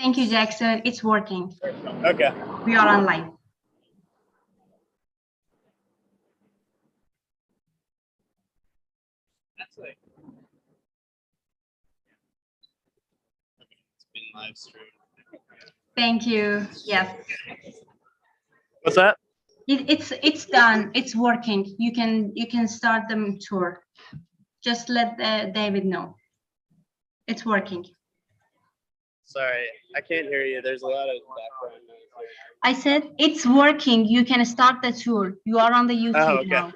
Thank you, Jackson. It's working. Okay. We are online. That's like. Okay, it's been live streamed. Thank you. Yes. What's that? It's done. It's working. You can start the tour. Just let David know. It's working. Sorry, I can't hear you. There's a lot of background noise. I said it's working. You can start the tour. You are on the YouTube now.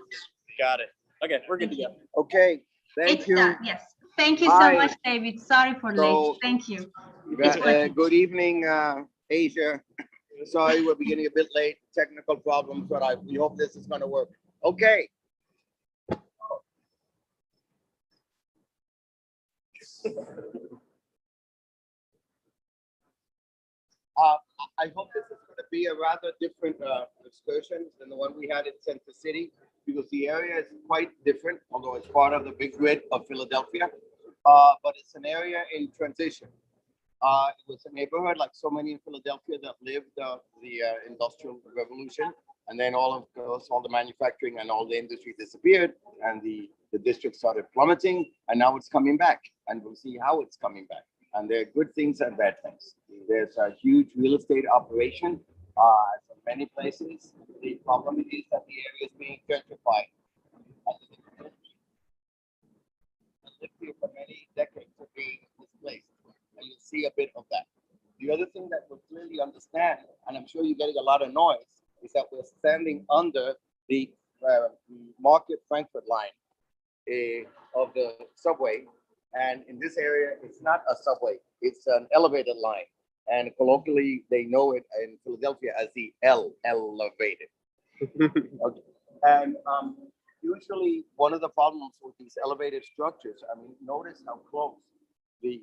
Got it. Okay, we're good to go. Okay, thank you. Done. Yes. Thank you Hi. so much, David. Sorry for late. Thank you. Good evening, Asia. Sorry, we're beginning a bit late. Technical problems, but we hope this is going to work. Okay. I hope this is going to be a rather different excursion than the one we had in Center City, because the area is quite different, although it's part of the big grid of Philadelphia. But it's an area in transition. It was a neighborhood like so many in Philadelphia that lived the Industrial Revolution, and then all the manufacturing and all the industry disappeared, and the district started plummeting, and now it's coming back, and we'll see how it's coming back. And there are good things and bad things. There's a huge real estate operation in many places. The problem is that the area is being gentrified. I lived here for many decades of being displaced, and you'll see a bit of that. The other thing that we'll clearly understand, and I'm sure you're getting a lot of noise, is that we're standing under the Market Frankfurt line of the subway. And in this area, it's not a subway, it's an elevated line. And colloquially, they know it in Philadelphia as the elevated. Okay. And usually one of the problems with these elevated structures, I mean, notice how close the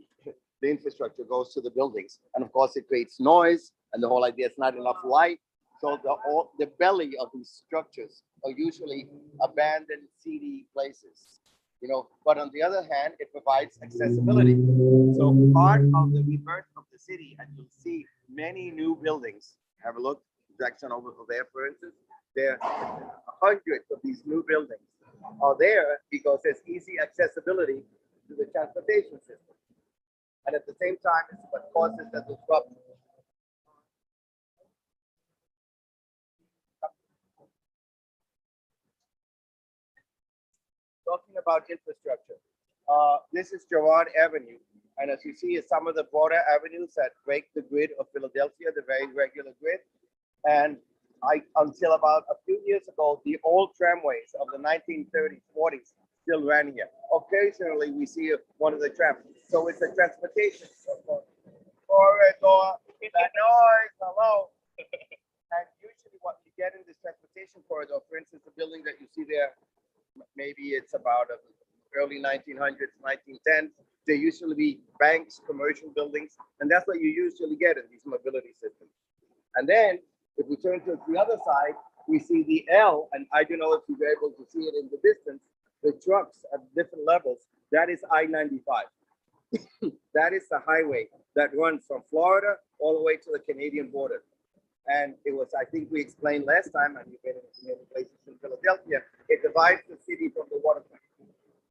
infrastructure goes to the buildings. And of course, it creates noise, and the whole idea is not enough light. So the belly of these structures are usually abandoned, seedy places. You know, but on the other hand, it provides accessibility. So part of the rebirth of the city, and you'll see many new buildings. Have a look, Jackson over there, for instance. There are hundreds of these new buildings are there because there's easy accessibility to the transportation system. And at the same time, it's what causes the disruption. Talking about infrastructure, this is Girard Avenue, and as you see, is some of the broader avenues that break the grid of Philadelphia, the very regular grid. And until about a few years ago, the old tramways of the 1930s, 40s still ran here. Occasionally, we see one of the trams. So it's a transportation corridor. That noise, hello. And usually, what you get in this transportation corridor, for instance, the building that you see there, maybe it's about early 1900s, 1910s. There usually be banks, commercial buildings, and that's what you usually get in these mobility systems. And then, if we turn to the other side, we see the L, and I don't know if you're able to see it in the distance, the trucks at different levels. That is I-95. That is the highway that runs from Florida all the way to the Canadian border. And it was, I think we explained last time, and you've been in many places in Philadelphia, it divides the city from the waterfront.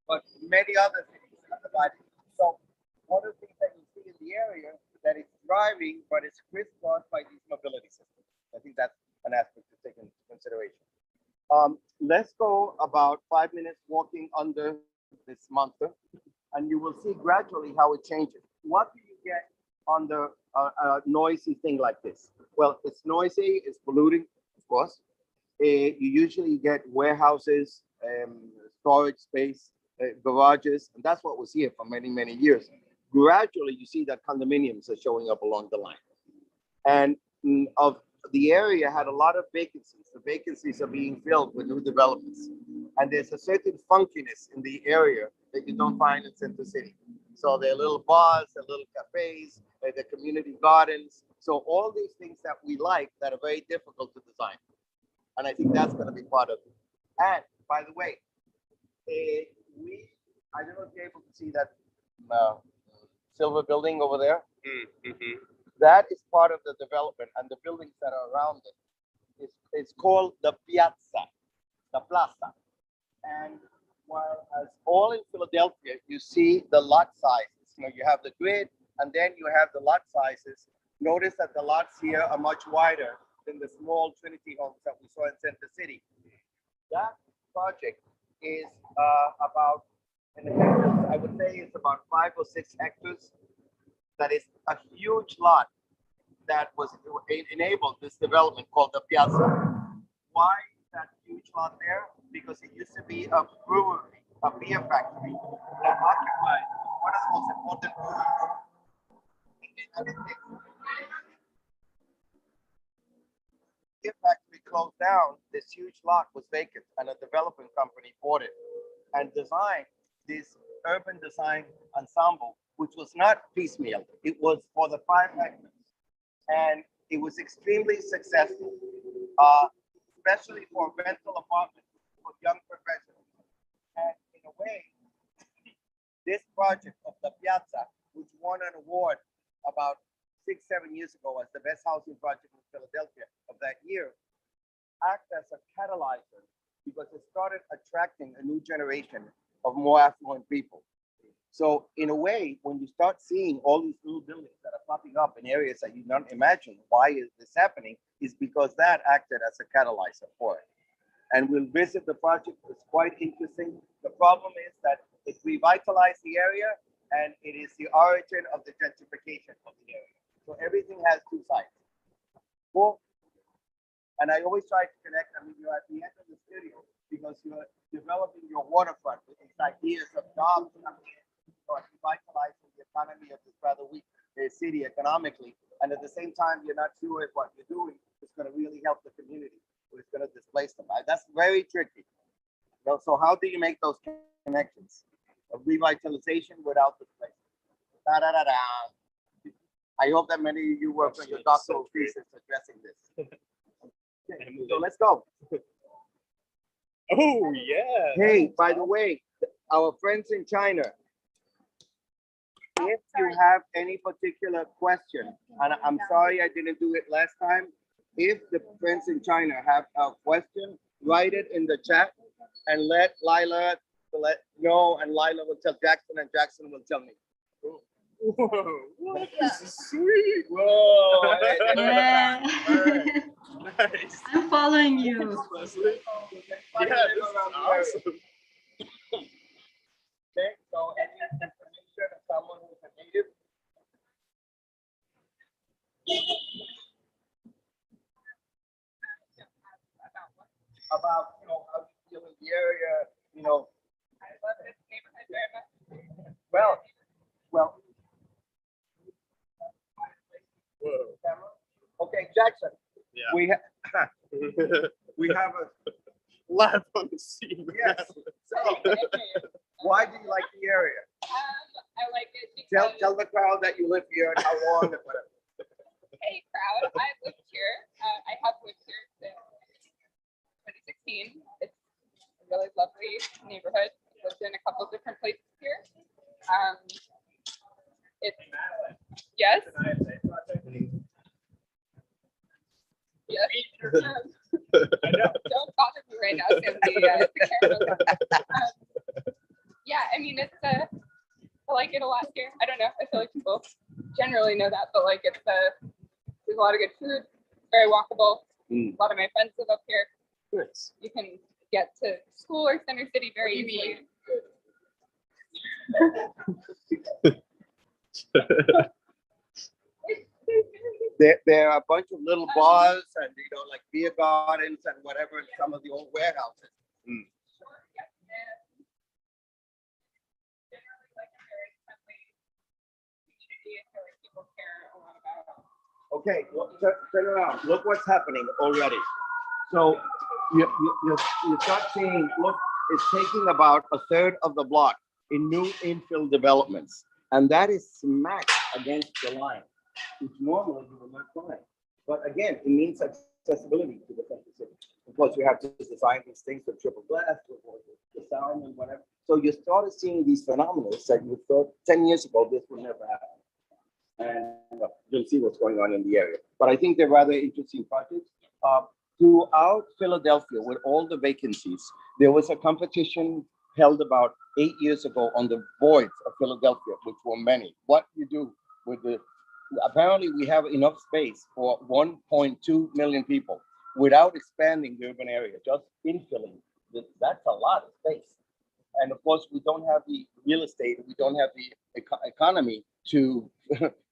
But many other cities are divided. So one of the things that you see in the area that it's driving, but it's crisscrossed by these mobility systems. I think that's an aspect to take into consideration. Let's go about 5 minutes walking under this monster, and you will see gradually how it changes. What do you get under a noisy thing like this? Well, it's noisy, it's polluting, of course. You usually get warehouses, storage space, garages, and that's what was here for many, many years. Gradually, you see that condominiums are showing up along the line. And of the area had a lot of vacancies. The vacancies are being filled with new developments. And there's a certain funkiness in the area that you don't find in Center City. So there are little bars, there are little cafes, there are community gardens. So all these things that we like that are very difficult to design. And I think that's going to be part of it. And by the way, I don't know if you're able to see that silver building over there. That is part of the development, and the buildings that are around it. It's called the piazza, the plaza. And while as all in Philadelphia, you see the lot sizes. You know, you have the grid, and then you have the lot sizes. Notice that the lots here are much wider than the small Trinity homes that we saw in Center City. That project is about, in the hectares, I would say it's about 5 or 6 hectares. That is a huge lot that was enabled this development called the Piazza. Why is that huge lot there? Because it used to be a brewery, a beer factory that occupied one of the most important breweries in the United States. Beer factory closed down, this huge lot was vacant, and a development company bought it and designed this urban design ensemble, which was not piecemeal. It was for the 5 hectares. And it was extremely successful, especially for rental apartments for young professionals. And in a way, this project of the Piazza, which won an award about 6-7 years ago as the best housing project in Philadelphia of that year, acted as a catalyzer because it started attracting a new generation of more affluent people. So in a way, when you start seeing all these new buildings that are popping up in areas that you don't imagine, why is this happening? Is because that acted as a catalyzer for it. And we'll visit the project. It's quite interesting. The problem is that it revitalized the area, and it is the origin of the gentrification of the area. So everything has 2 sides. Well, and I always try to connect. I mean, you're at the end of the studio because you're developing your waterfront with these ideas of jobs or revitalizing the economy of this rather weak city economically. And at the same time, you're not sure if what you're doing is going to really help the community or it's going to displace them. That's very tricky. So how do you make those connections of revitalization without displacement? Da, da, da, da. I hope that many of you work on your doctoral thesis addressing this. Okay, so let's go. Oh yeah. Hey, by the way, our friends in China, if you have any particular question, and I'm sorry I didn't do it last time, if the friends in China have a question, write it in the chat and let Lila know, and Lila will tell Jackson, and Jackson will tell me. Whoa, this is sweet. Whoa. Yeah. Nice. I'm following you. Leslie. Yeah, this is awesome. Okay, so any information of someone who's a native? About, how you feel in the area, I love this neighborhood very much. well, Whoa. okay, Jackson, Yeah. we have a, Live on the scene. yes, so why do you like the area? I like it because Tell the crowd that you live here and how long and whatever. hey crowd, I've lived here. I have lived here since 2016. It's a really lovely neighborhood. I've lived in a couple of different places here. It's yes. Yes. Don't bother me right now, Sam. The camera. Yeah, I mean it's I like it a lot here. I don't know. I feel like people generally know that, but like it's there's a lot of good food, very walkable. A lot of my friends live up here. Nice. You can get to school or Center City very easily. There are a bunch of little bars and like beer gardens and whatever in some of the old warehouses. Okay, turn around. Look what's happening already. So you start seeing, look, it's taking about a third of the block in new infill developments. And that is smack against the line, which normally you will not find. But again, it means accessibility to the center city. Of course, you have to design these things with triple glass, with the sound and whatever. So you started seeing these phenomena that you thought 10 years ago, this would never happen. and you'll see what's going on in the area. But I think they're rather interesting projects. Throughout Philadelphia, with all the vacancies, there was a competition held about 8 years ago on the boards of Philadelphia, which were many. What you do with the, apparently we have enough space for 1.2 million people without expanding the urban area, just infilling. That's a lot of space. And of course, we don't have the real estate, we don't have the economy to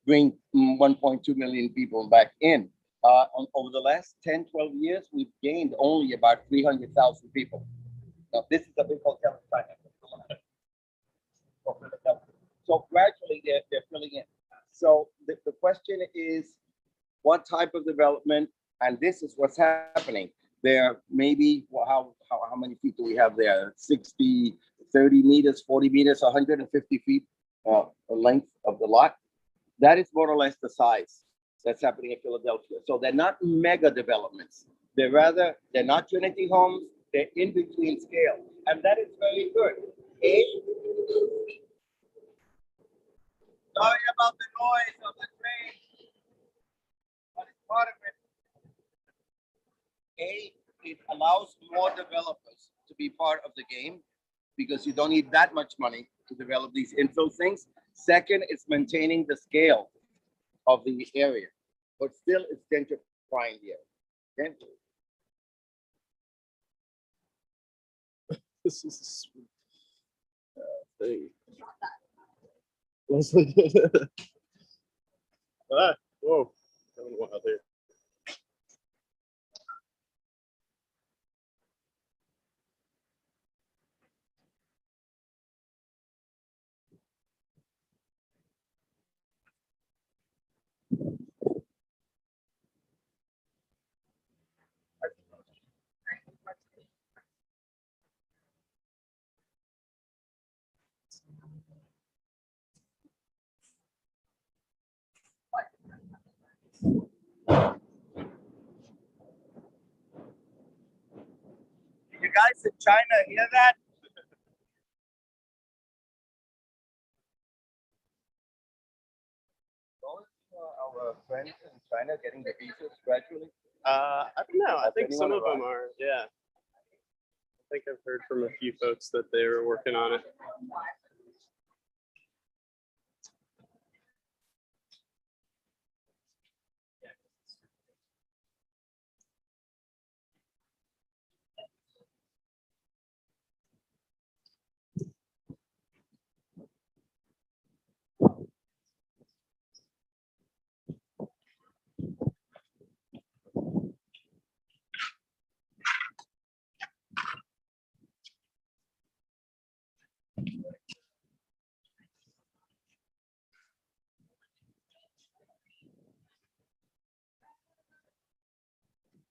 bring 1.2 million people back in. Over the last 10, 12 years, we've gained only about 300,000 people. Now, this is a big hotel in China. So gradually they're filling in. So the question is, what type of development? And this is what's happening. There maybe, well, how many feet do we have there? 60, 30 meters, 40 meters, 150 feet length of the lot. That is more or less the size that's happening in Philadelphia. So they're not mega developments. They're not Trinity homes. They're in between scale. And that is very good. Sorry about the noise of the train, but it's part of it. It allows more developers to be part of the game because you don't need that much money to develop these infill things. Second, it's maintaining the scale of the area, but still it's gentrifying the area. Okay? This is a sweet thing. Leslie. Whoa. Going wild here. You guys in China hear that? Our friends in China getting the visas gradually? I don't know. I think some anyone of them arrived? are. Yeah. I think I've heard from a few folks that they were working on it.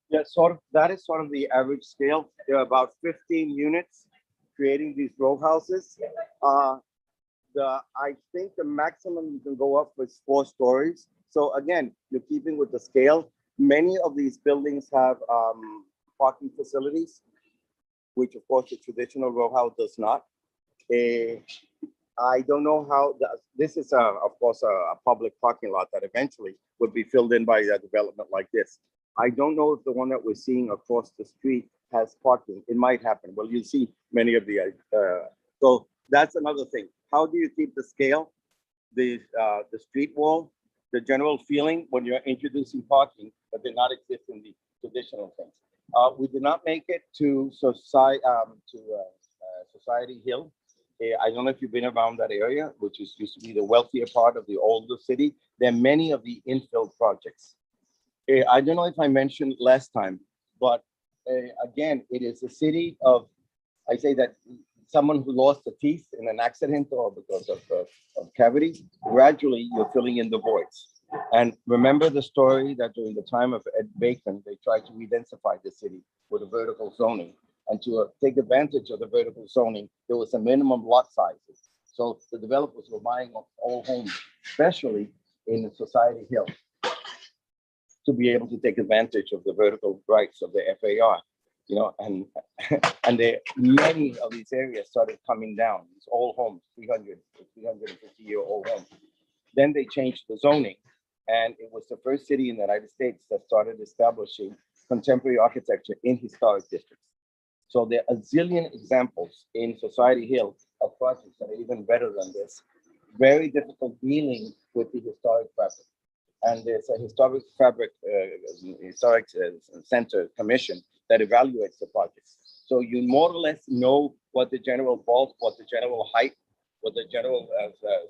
Yeah, that is sort of the average scale. There are about 15 units creating these row houses. I think the maximum you can go up is 4 stories. So again, you're keeping with the scale. Many of these buildings have parking facilities, which of course the traditional row house does not. I don't know how this is of course a public parking lot that eventually would be filled in by a development like this. I don't know if the one that we're seeing across the street has parking. It might happen. Well, you see many of the so that's another thing. How do you keep the scale, the street wall, the general feeling when you're introducing parking that did not exist in the traditional things? We did not make it to Society Hill. I don't know if you've been around that area, which used to be the wealthier part of the older city. There are many of the infill projects. I don't know if I mentioned last time, but again, it is a city of, I say that someone who lost a teeth in an accident or because of cavity, gradually you're filling in the voids. And remember the story that during the time of Ed Bacon, they tried to re-densify the city with a vertical zoning. And to take advantage of the vertical zoning, there was a minimum lot sizes. So the developers were buying all homes, especially in Society Hill, to be able to take advantage of the vertical rights of the FAR, you know, and many of these areas started coming down. These old homes, 350-year-old homes. Then they changed the zoning, and it was the first city in the United States that started establishing contemporary architecture in historic districts. So there are a zillion examples in Society Hill of projects that are even better than this. Very difficult dealing with the historic fabric. And there's a historic center commission that evaluates the projects. So you more or less know what the general bulk, what the general height, what the general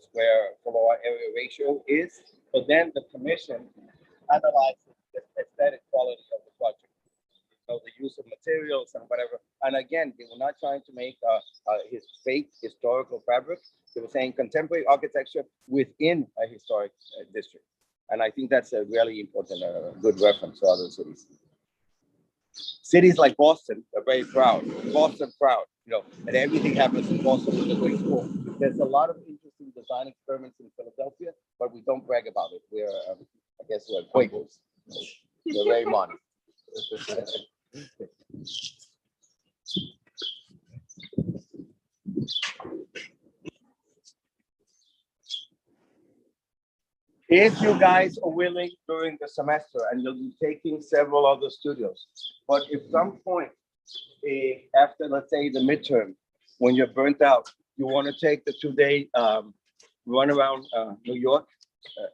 square floor area ratio is. But then the commission analyzes the aesthetic quality of the project. So the use of materials and whatever. And again, they were not trying to make his fake historical fabric. They were saying contemporary architecture within a historic district. And I think that's a really important, good reference to other cities. Cities like Boston are very proud. Boston proud, and everything happens in Boston is a great school. There's a lot of interesting design experiments in Philadelphia, but we don't brag about it. We're, I guess, we're Quakers. We're very modern. If you guys are willing during the semester, and you'll be taking several other studios, but if some point after, let's say, the midterm, when you're burnt out, you want to take the 2-day run around New York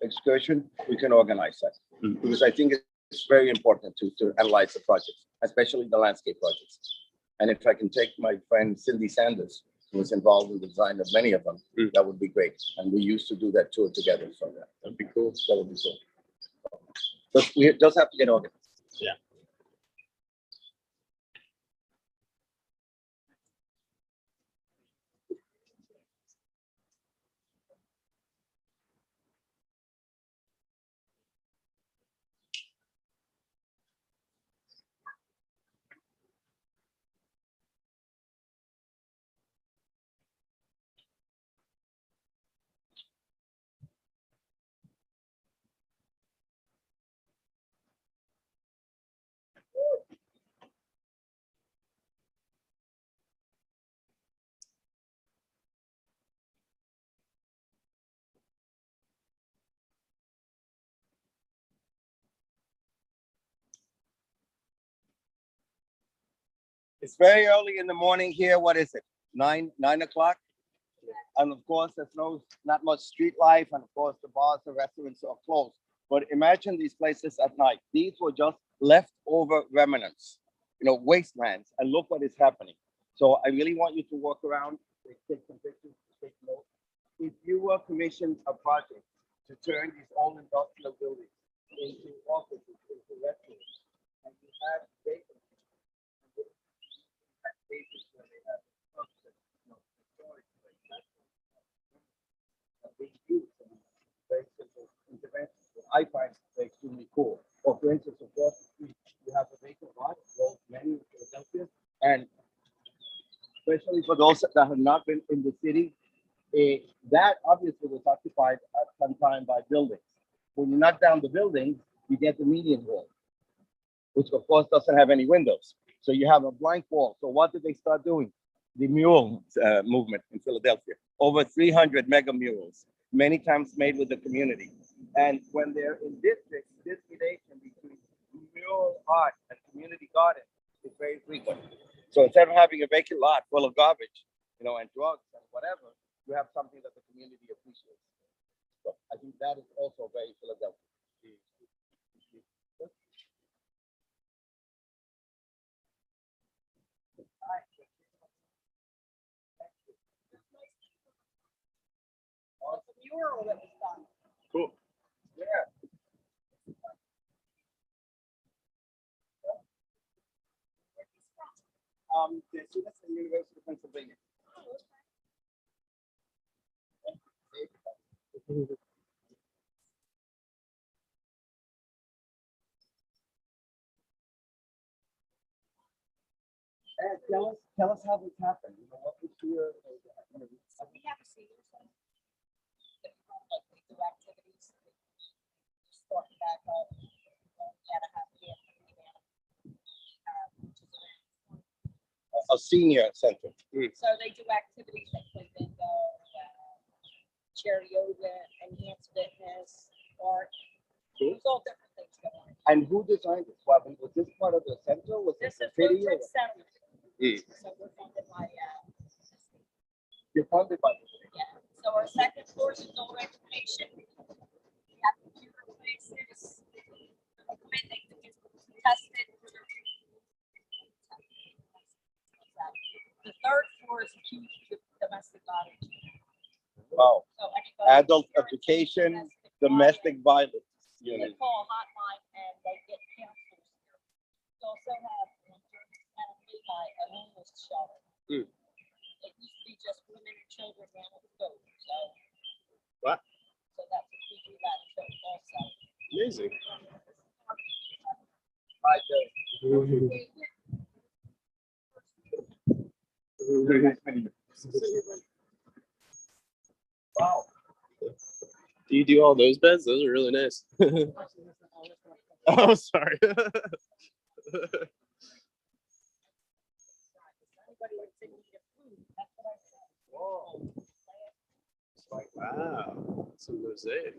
excursion, we can organize that. Because I think it's very important to analyze the projects, especially the landscape projects. And if I can take my friend Cindy Sanders, who was involved in the design of many of them, that would be great. And we used to do that tour together. So that'd be cool. That would be cool. But we just have to get organized. Yeah. It's very early in the morning here. What is it? 9 o'clock? And of course, there's not much street life. And of course, the bars and restaurants are closed. But imagine these places at night. These were just leftover remnants, wastelands. And look what is happening. So I really want you to walk around, take some pictures, take notes. If you were commissioned a project to turn these old industrial buildings into offices, into restaurants, and you have vacancies, spaces where they have storage, being used in very simple interventions. I find extremely cool. Or for instance, across the street, you have a vacant lot, well, many in Philadelphia, and especially for those that have not been in the city, that obviously was occupied at some time by buildings. When you knock down the buildings, you get the median wall, which of course doesn't have any windows. So you have a blank wall. So what did they start doing? The mural movement in Philadelphia. Over 300 mega murals, many times made with the community. And when they're in districts, this relation between mural art and community garden is very frequent. So instead of having a vacant lot full of garbage, and drugs and whatever, you have something that the community appreciates. So I think that is also very Philadelphia. It's a mural that was done. Cool. Yeah. The Tueseday University of Pennsylvania. Tell us how this happened. What was your So we have a senior center. Like we do activities. Start back up. Gotta have the which is around. a senior center? So they do activities like play bingo, chair yoga, enhanced fitness, art. Cool. There's all different things going on. And who designed this? Well, was this part of the center? Was This this is the city? Woodbridge Center. Mm. So we're funded by, You're funded by the city. yeah. So our second floor is adult education. We have computer classes, equipment that gets tested. The third floor is huge domestic violence. Wow. So anybody Adult education, domestic violence They unit. call a hotline and they get counselors here. We also have a homeless shelter. Mm. It used to be just women and children down at the boat, so. What? So that's what we do that, so also. Amazing. Hi, Joe. Nice meeting you. Wow. Do you do all those beds? Those are really nice. Oh, sorry. Anybody that's in need of food, that's what I said. Whoa. Wow. Some mosaic.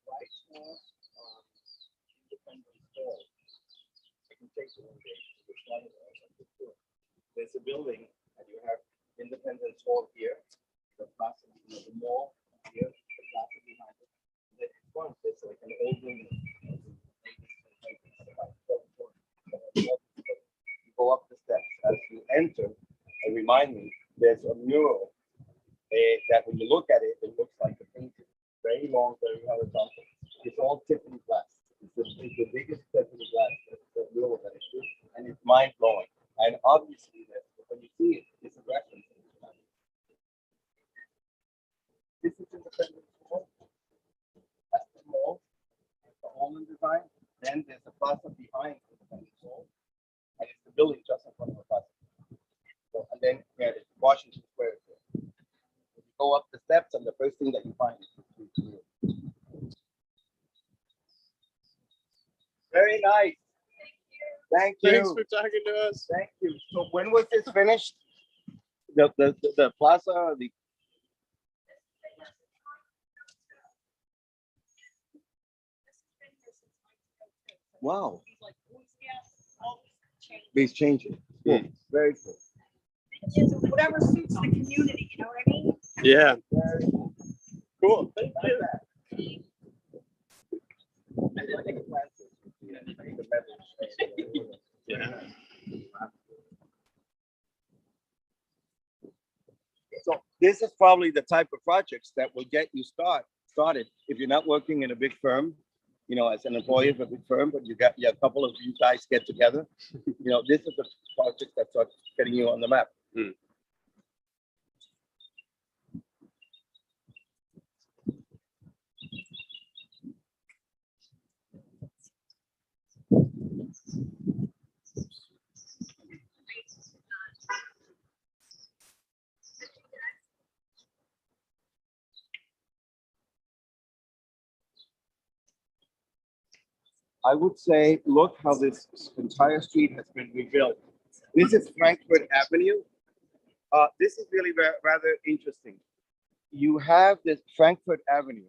Right now, Independence Hall. I can take you one day. It's not a- There's a building, and you have Independence Hall here, the plaza, the mall here, the plaza behind it. The front is like an old building. You go up the steps. As you enter, and remind me, there's a mural that when you look at it, it looks like a painting. Very long, very horizontal. It's all Tiffany glass. It's the biggest Tiffany glass that mural that exists, and it's mind blowing. And obviously, when you see it, it's a reference. This is Independence Hall. That's the mall. It's the Holland design. Then there's a plaza behind Independence Hall, and it's the building just in front of the plaza. So, and then it's Washington Square. You go up the steps, and the first thing that you find is the mural. Very nice. Thank you. Thanks for talking to us. Thank you. So when was this finished? The plaza, the wow, He's like, Boy Scouts, always change. these changes. Cool. Very cool. It's whatever suits the community, you know what I mean? Yeah. Very cool. Cool. Thank Like you. that. I like the plants. Yeah. So this is probably the type of projects that will get you started if you're not working in a big firm, you know, as an employee of a big firm, but you got a couple of you guys get together. You know, this is the project that starts getting you on the map. Mm. I would say, look how this entire street has been rebuilt. This is Frankfurt Avenue. This is really rather interesting. You have this Frankfurt Avenue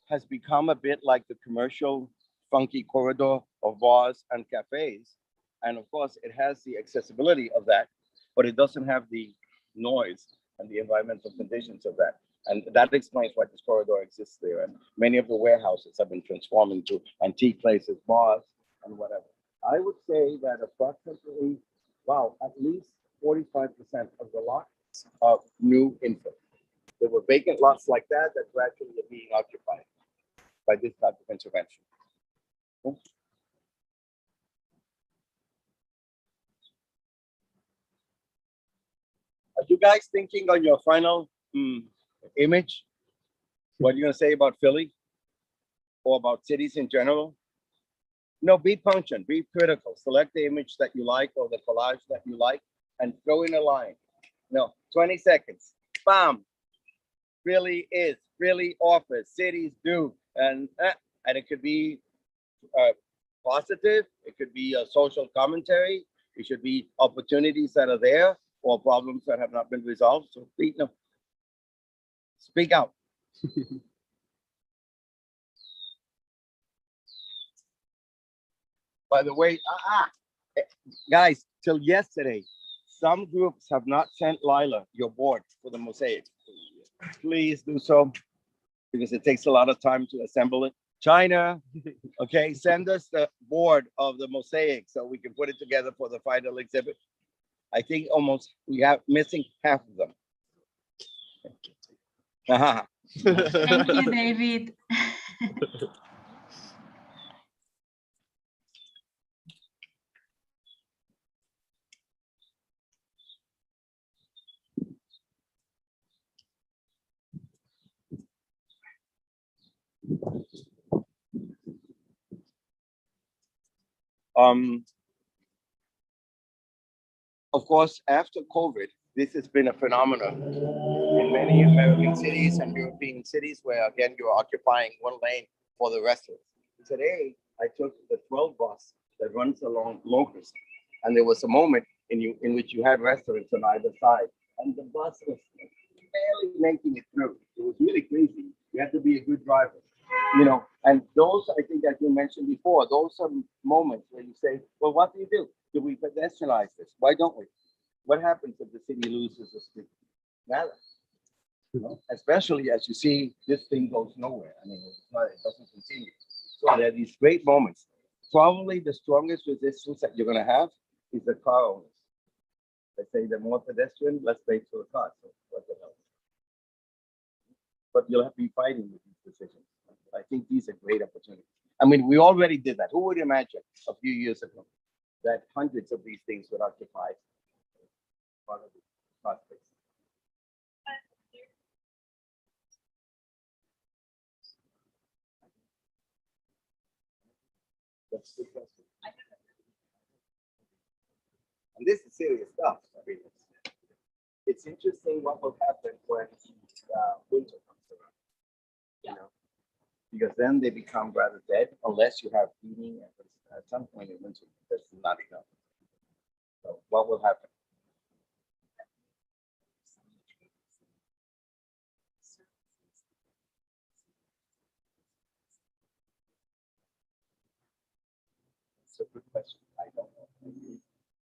has become a bit like the commercial funky corridor of bars and cafes. And of course, it has the accessibility of that, but it doesn't have the noise and the environmental conditions of that. And that explains why this corridor exists there. And many of the warehouses have been transformed into antique places, bars, and whatever. I would say that approximately, wow, at least 45% of the lots are new infill. There were vacant lots like that that gradually are being occupied by this type of intervention. Are you guys thinking on your final image? What are you gonna say about Philly? Or about cities in general? No, be pungent, be critical. Select the image that you like or the collage that you like and throw in a line. No, 20 seconds. Bam. Really is, really offers, cities do. And it could be positive, it could be a social commentary, It should be opportunities that are there or problems that have not been resolved. So speak, no, speak out. By the way, guys, till yesterday, some groups have not sent Lila your board for the mosaic. Please do so because it takes a lot of time to assemble it. China, okay, send us the board of the mosaic so we can put it together for the final exhibit. I think almost we have missing half of them. Thank you, David. Um, of course, after COVID, this has been a phenomenon in many American cities and European cities where, again, you're occupying one lane for the restaurants. Today, I took the 12 bus that runs along Locust, and there was a moment in which you had restaurants on either side, and the bus was barely making it through. It was really crazy. You have to be a good driver, you know. And those, I think, as you mentioned before, those are moments where you say, well, what do? Do we pedestrianize this? Why don't we? What happens if the city loses a street? Nada. You know, especially as you see, this thing goes nowhere. I mean, it doesn't continue. So there are these great moments. Probably the strongest resistance that you're going to have is the car owners. They say the more pedestrian, less space for the car. So what the hell? But you'll have to be fighting with these decisions. I think these are great opportunities. I mean, we already did that. Who would imagine a few years ago that hundreds of these things would occupy part of the car space? That's the question. And this is serious stuff. I mean, it's interesting what will happen when winter comes around. You know, because then they become rather dead unless you have heating. And at some point in winter, that's not enough. So what will happen? It's a good question. I don't know.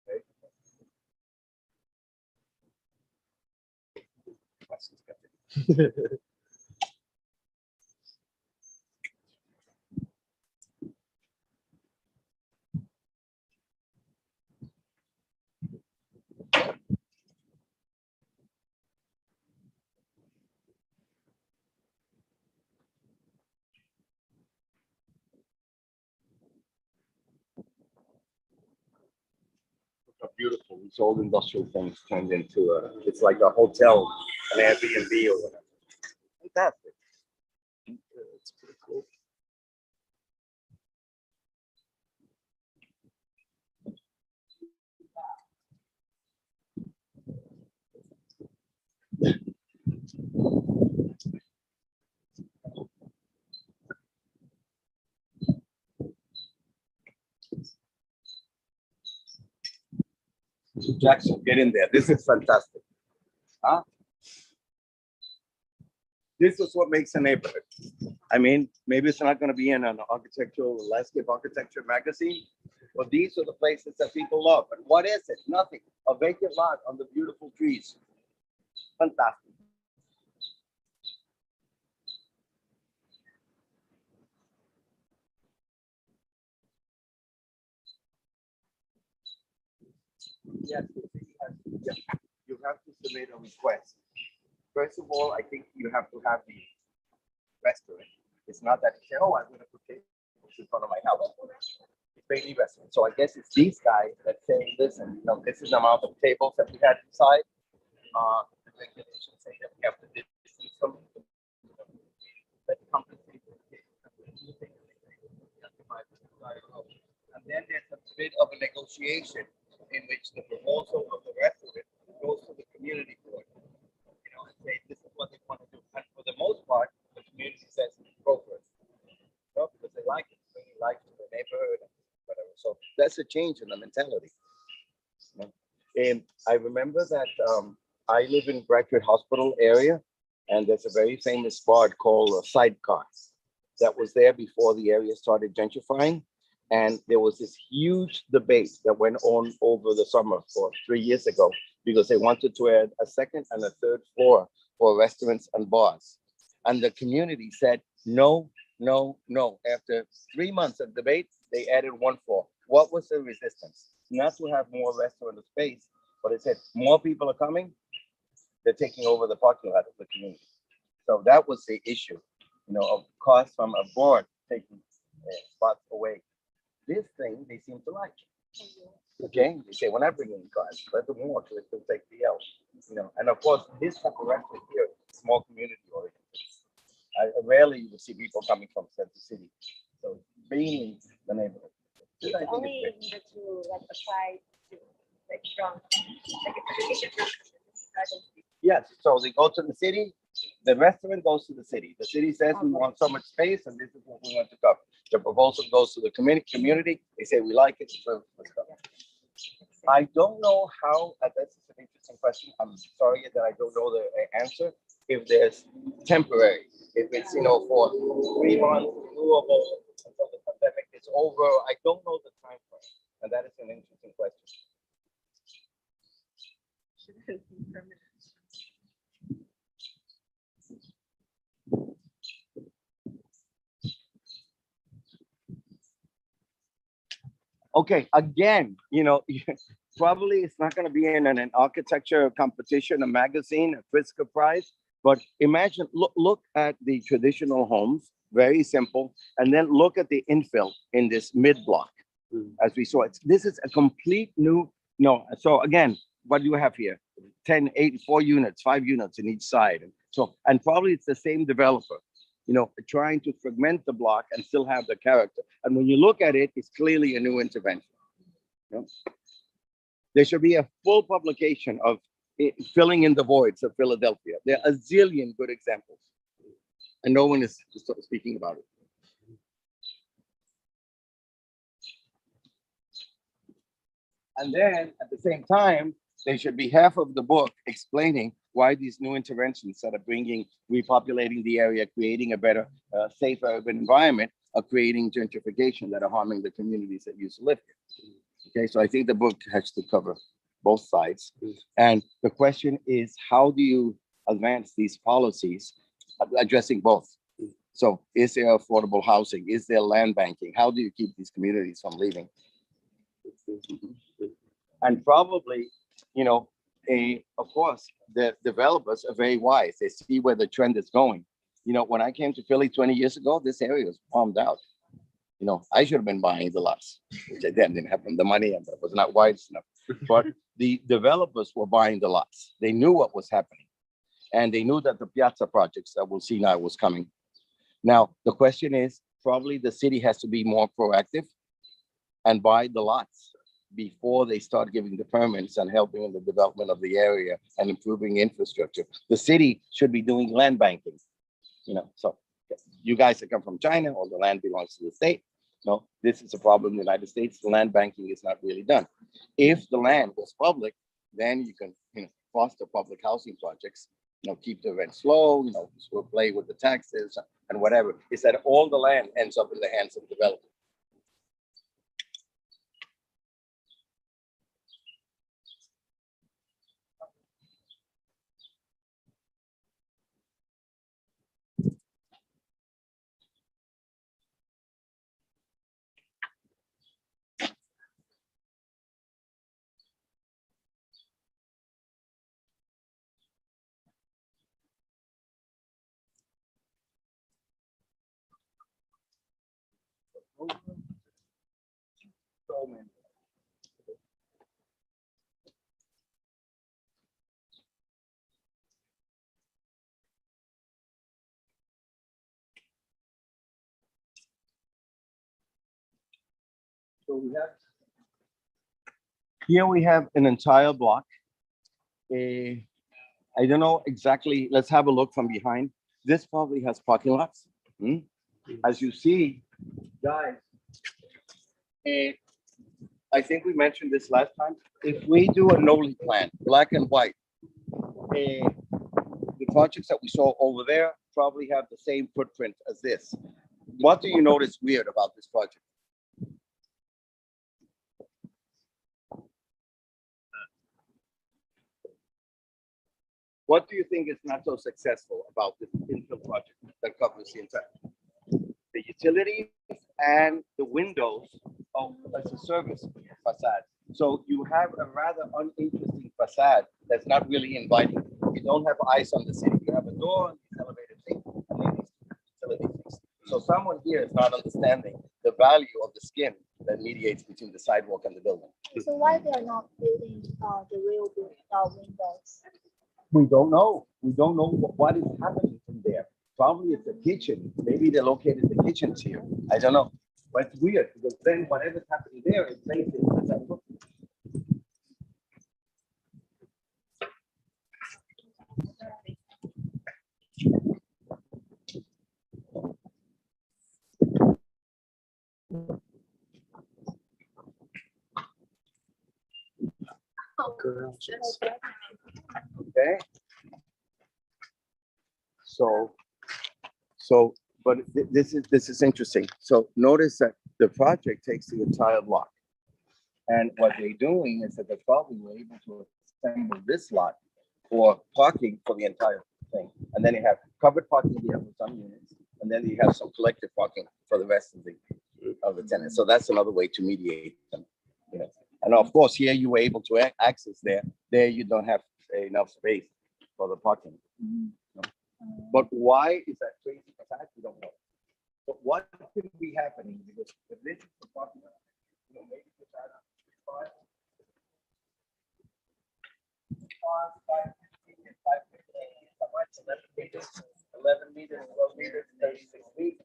Okay. Questions got to beautiful. These old industrial things turned into it's like a hotel, an Airbnb or whatever. Fantastic. It's pretty cool. Jackson, get in there. This is fantastic. Huh? This is what makes a neighborhood. I mean, maybe it's not going to be in an architectural landscape architecture magazine, but these are the places that people love. And what is it? Nothing. A vacant lot on the beautiful trees. Fantastic. Yes, you have to submit a request. First of all, I think you have to have the restaurant. It's not that you say, oh, I'm going to put tables in front of my house. It's mainly restaurant. So I guess it's these guys that say, listen, you know, this is the amount of tables that we had inside. The regulations say that we have to distance them. That compensate for the tables that we're using. And then there's a bit of a negotiation in which the proposal of the restaurant goes to the community board, you know, and say this is what they want to do. And for the most part, the community says go for it, you know, because they like it, bringing life to the neighborhood and whatever. So that's a change in the mentality. And I remember that I live in Bradford Hospital area, and there's a very famous spot called Sidecar that was there before the area started gentrifying. And there was this huge debate that went on over the summer for 3 years ago because they wanted to add a second and a third floor for restaurants and bars. And the community said, no, no, no. After 3 months of debate, they added one floor. What was the resistance? Not to have more restaurant space, but it said more people are coming, they're taking over the parking lot of the community. So that was the issue, of cost from abroad taking spots away. This thing they seem to like. Okay, they say we're not bringing in cars, let them walk, let them take the L. And of course, this type of restaurant here is small community oriented. I rarely would see people coming from Central City, so mainly the neighborhood. It's only needed to like apply to like from like application from Yes, so they go to the city, the restaurant goes to the city. The city says we want so much space and this is what we want to cover. The proposal goes to the community, they say we like it, so let's go. I don't know how, that's an interesting question. I'm sorry that I don't know the answer. If there's temporary, if it's, for 3 months, renewable until the pandemic is over, I don't know the time frame. And that is an interesting question. Okay, again, probably it's not going to be in an architecture competition, a magazine, a Pritzker Prize, but imagine, look at the traditional homes, very simple, and then look at the infill in this mid block, as we saw. This is a complete new, so again, what do you have here? 10, 8, 4 units, 5 units in each side. So, and probably it's the same developer, trying to fragment the block and still have the character. And when you look at it, it's clearly a new intervention. There should be a full publication of filling in the voids of Philadelphia. There are a zillion good examples, and no one is speaking about it. And then at the same time, there should be half of the book explaining why these new interventions that are repopulating the area, creating a better, safer urban environment, are creating gentrification that are harming the communities that used to live here. Okay, so I think the book has to cover both sides. And the question is, how do you advance these policies addressing both? So is there affordable housing? Is there land banking? How do you keep these communities from leaving? And probably, of course, the developers are very wise. They see where the trend is going. When I came to Philly 20 years ago, this area was bombed out. I should have been buying the lots, which I didn't have the money and it was not wise enough. But the developers were buying the lots. They knew what was happening. And they knew that the Piazza projects that we'll see now was coming. Now, the question is, probably the city has to be more proactive and buy the lots before they start giving the permits and helping in the development of the area and improving infrastructure. The city should be doing land banking, so you guys that come from China, all the land belongs to the state. No, this is a problem in the United States. The land banking is not really done. If the land was public, then you can, foster public housing projects, keep the rents low, play with the taxes and whatever. Is that all the land ends up in the hands of developers. So many. So here we have an entire block. I don't know exactly. Let's have a look from behind. This probably has parking lots. As you see, guys, I think we mentioned this last time. If we do a NOLI plan, black and white, the projects that we saw over there probably have the same footprint as this. What do you notice weird about this project? What do you think is not so successful about this infill project that covers the entire? The utilities and the windows as a service facade. So you have a rather uninteresting facade that's not really inviting. You don't have eyes on the city. You have a door and these elevated things, and then these utility things. So someone here is not understanding the value of the skin that mediates between the sidewalk and the building. So why they are not building the real windows? We don't know. We don't know what is happening from there. Probably it's a kitchen. Maybe they located the kitchens here. I don't know. But it's weird because then whatever's happening there is placed in the sidewalk. Okay. But this is interesting. So notice that the project takes the entire lot. And what they're doing is that they probably were able to assemble this lot for parking for the entire thing. And then you have covered parking here for some units, and then you have some collective parking for the rest of the tenants. So that's another way to mediate them. You know? And of course, here you were able to access there. There you don't have enough space for the parking. But why is that crazy facade? We don't know. But what could be happening? Because if this is the parking lot, you know, maybe the facade is 11 meters, 12 meters, 36 feet.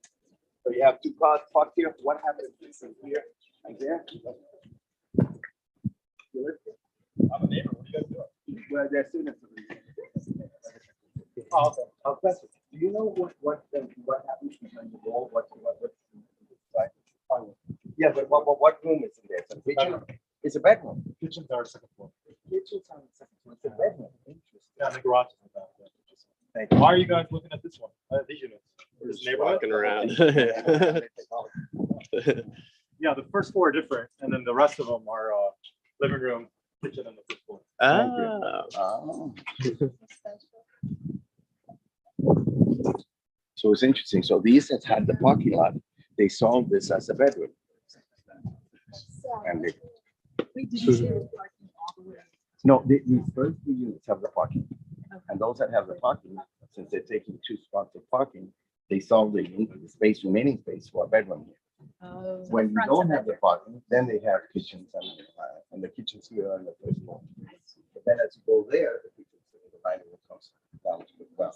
So you have two cars parked here. What happens from here and there? You live here? I'm a neighbor. What are you guys doing? Well, they're students. Oh, okay. I'll question. Do you know what happens behind the wall? Right? Yeah, but what room is in there? It's a kitchen. It's a bedroom. Kitchens are second floor. Kitchen's on the second floor. It's a bedroom. Interesting. Yeah, the garage is in the back. Thank you. Why are you guys looking at this one? These units? We're This just neighborhood? walking around. Yeah, the first four are different, and then the rest of them are living room, kitchen, and the fifth floor. Oh. So it's interesting. So these that had the parking lot, they solved this as a bedroom. And they, no, these first three units have the parking. And those that have the parking, since they're taking two spots of parking, they solve the space, remaining space for a bedroom here. When you don't have the parking, then they have kitchens and the kitchens here on the first floor. But then as you go there, the kitchens, the dining room comes down to the ground.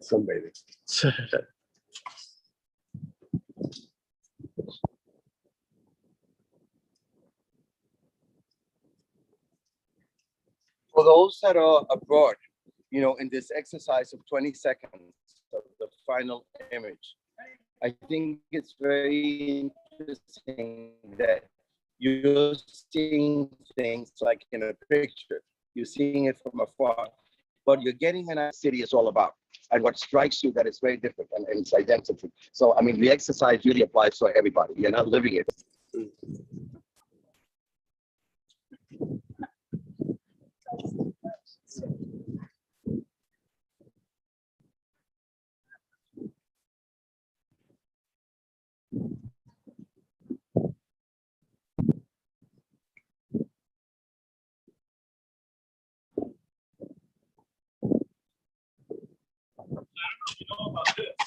Sunbathing. For those that are abroad, you know, in this exercise of 20 seconds of the final image, I think it's very interesting that you're seeing things like in a picture, you're seeing it from afar, but you're getting an idea what the city is all about. And what strikes you that it's very different and it's identity. So, I mean, the exercise really applies to everybody. You're not living it.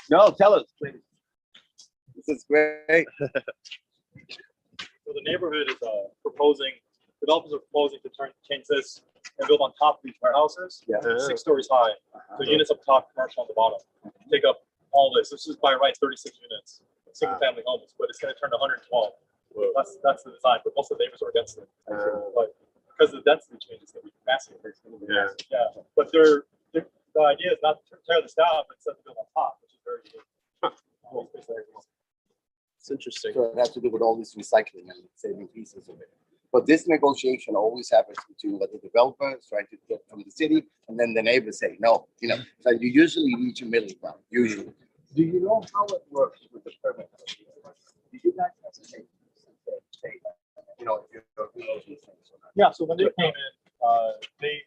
No, tell us, please. This is great. So the neighborhood is proposing, developers are proposing to change this and build on top of these warehouses. Yeah. 6 stories high. So units up top, commercial on the bottom. Take up all this. This is by right 36 units, single family homes, but it's going to turn to 112. That's the design, but most of the neighbors are against it. But because the density changes, that we can massive. Yeah. But the idea is not to tear this down, but instead to build on top, which is very unique. It's interesting. So it has to do with all this recycling and saving pieces of it. But this negotiation always happens between what the developer is trying to get from the city, and then the neighbors say no. You know, so you usually reach a middle ground. Usually. Do you know how it works with the permit? Do you guys have to say, you know, if you're doing these things or not? Yeah, so when they came in,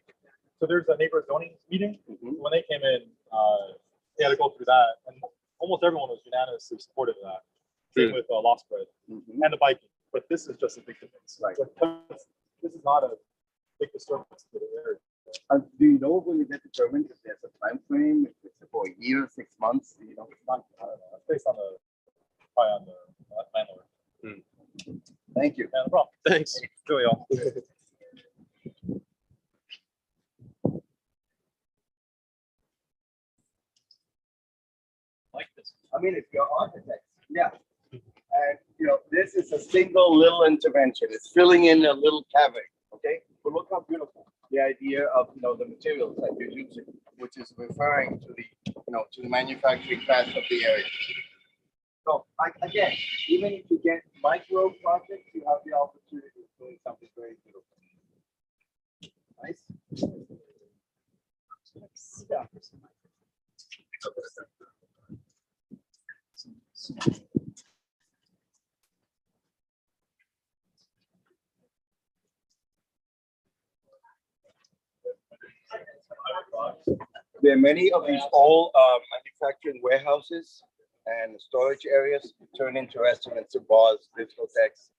so there's a neighbor zoning meeting. Mhm. When they came in, they had to go through that, and almost everyone was unanimously supportive of that. Same with lost bread Mhm. and the biking, but this is just a big difference. Right. Because this is not a big disturbance to the area. Do you know when you get determined if there's a time frame, if it's for a year, 6 months? You know, It's not, I don't know, it's based on probably on the landlord. thank you. Yeah, no problem. Thanks. Enjoy y'all. Like this. I mean, if you're architects, yeah. And you know, this is a single little intervention. It's filling in a little cavity. Okay, but look how beautiful the idea of the materials that you're using, which is referring to the manufacturing class of the area. So again, even if you get micro projects, you have the opportunity of doing something very beautiful. Nice. Yeah. There are many of these old manufacturing warehouses and storage areas turn into restaurants and bars, discotheques.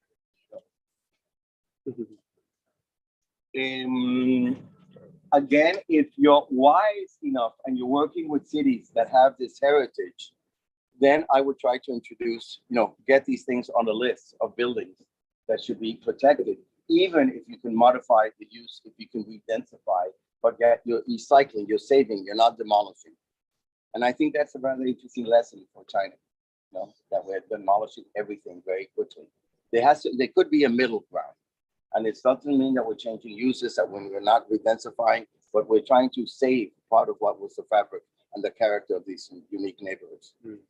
Again, if you're wise enough and you're working with cities that have this heritage, then I would try to introduce, get these things on the list of buildings that should be protected, even if you can modify the use, if you can re-densify, but you're recycling, you're saving, you're not demolishing. And I think that's a very interesting lesson for China, that we're demolishing everything very quickly. There could be a middle ground. And it doesn't mean that we're changing uses, that when we're not re-densifying, but we're trying to save part of what was the fabric and the character of these unique neighborhoods. Mhm.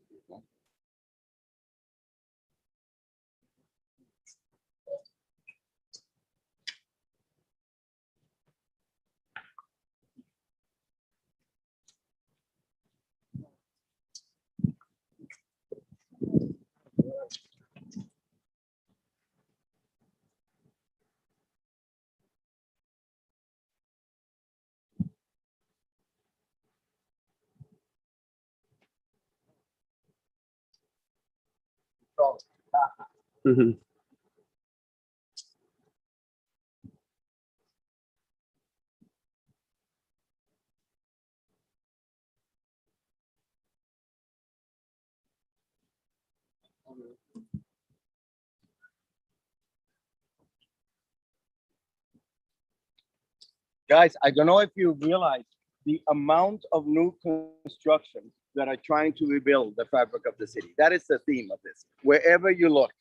Guys, I don't know if you realize the amount of new construction that are trying to rebuild the fabric of the city. That is the theme of this. Wherever you look,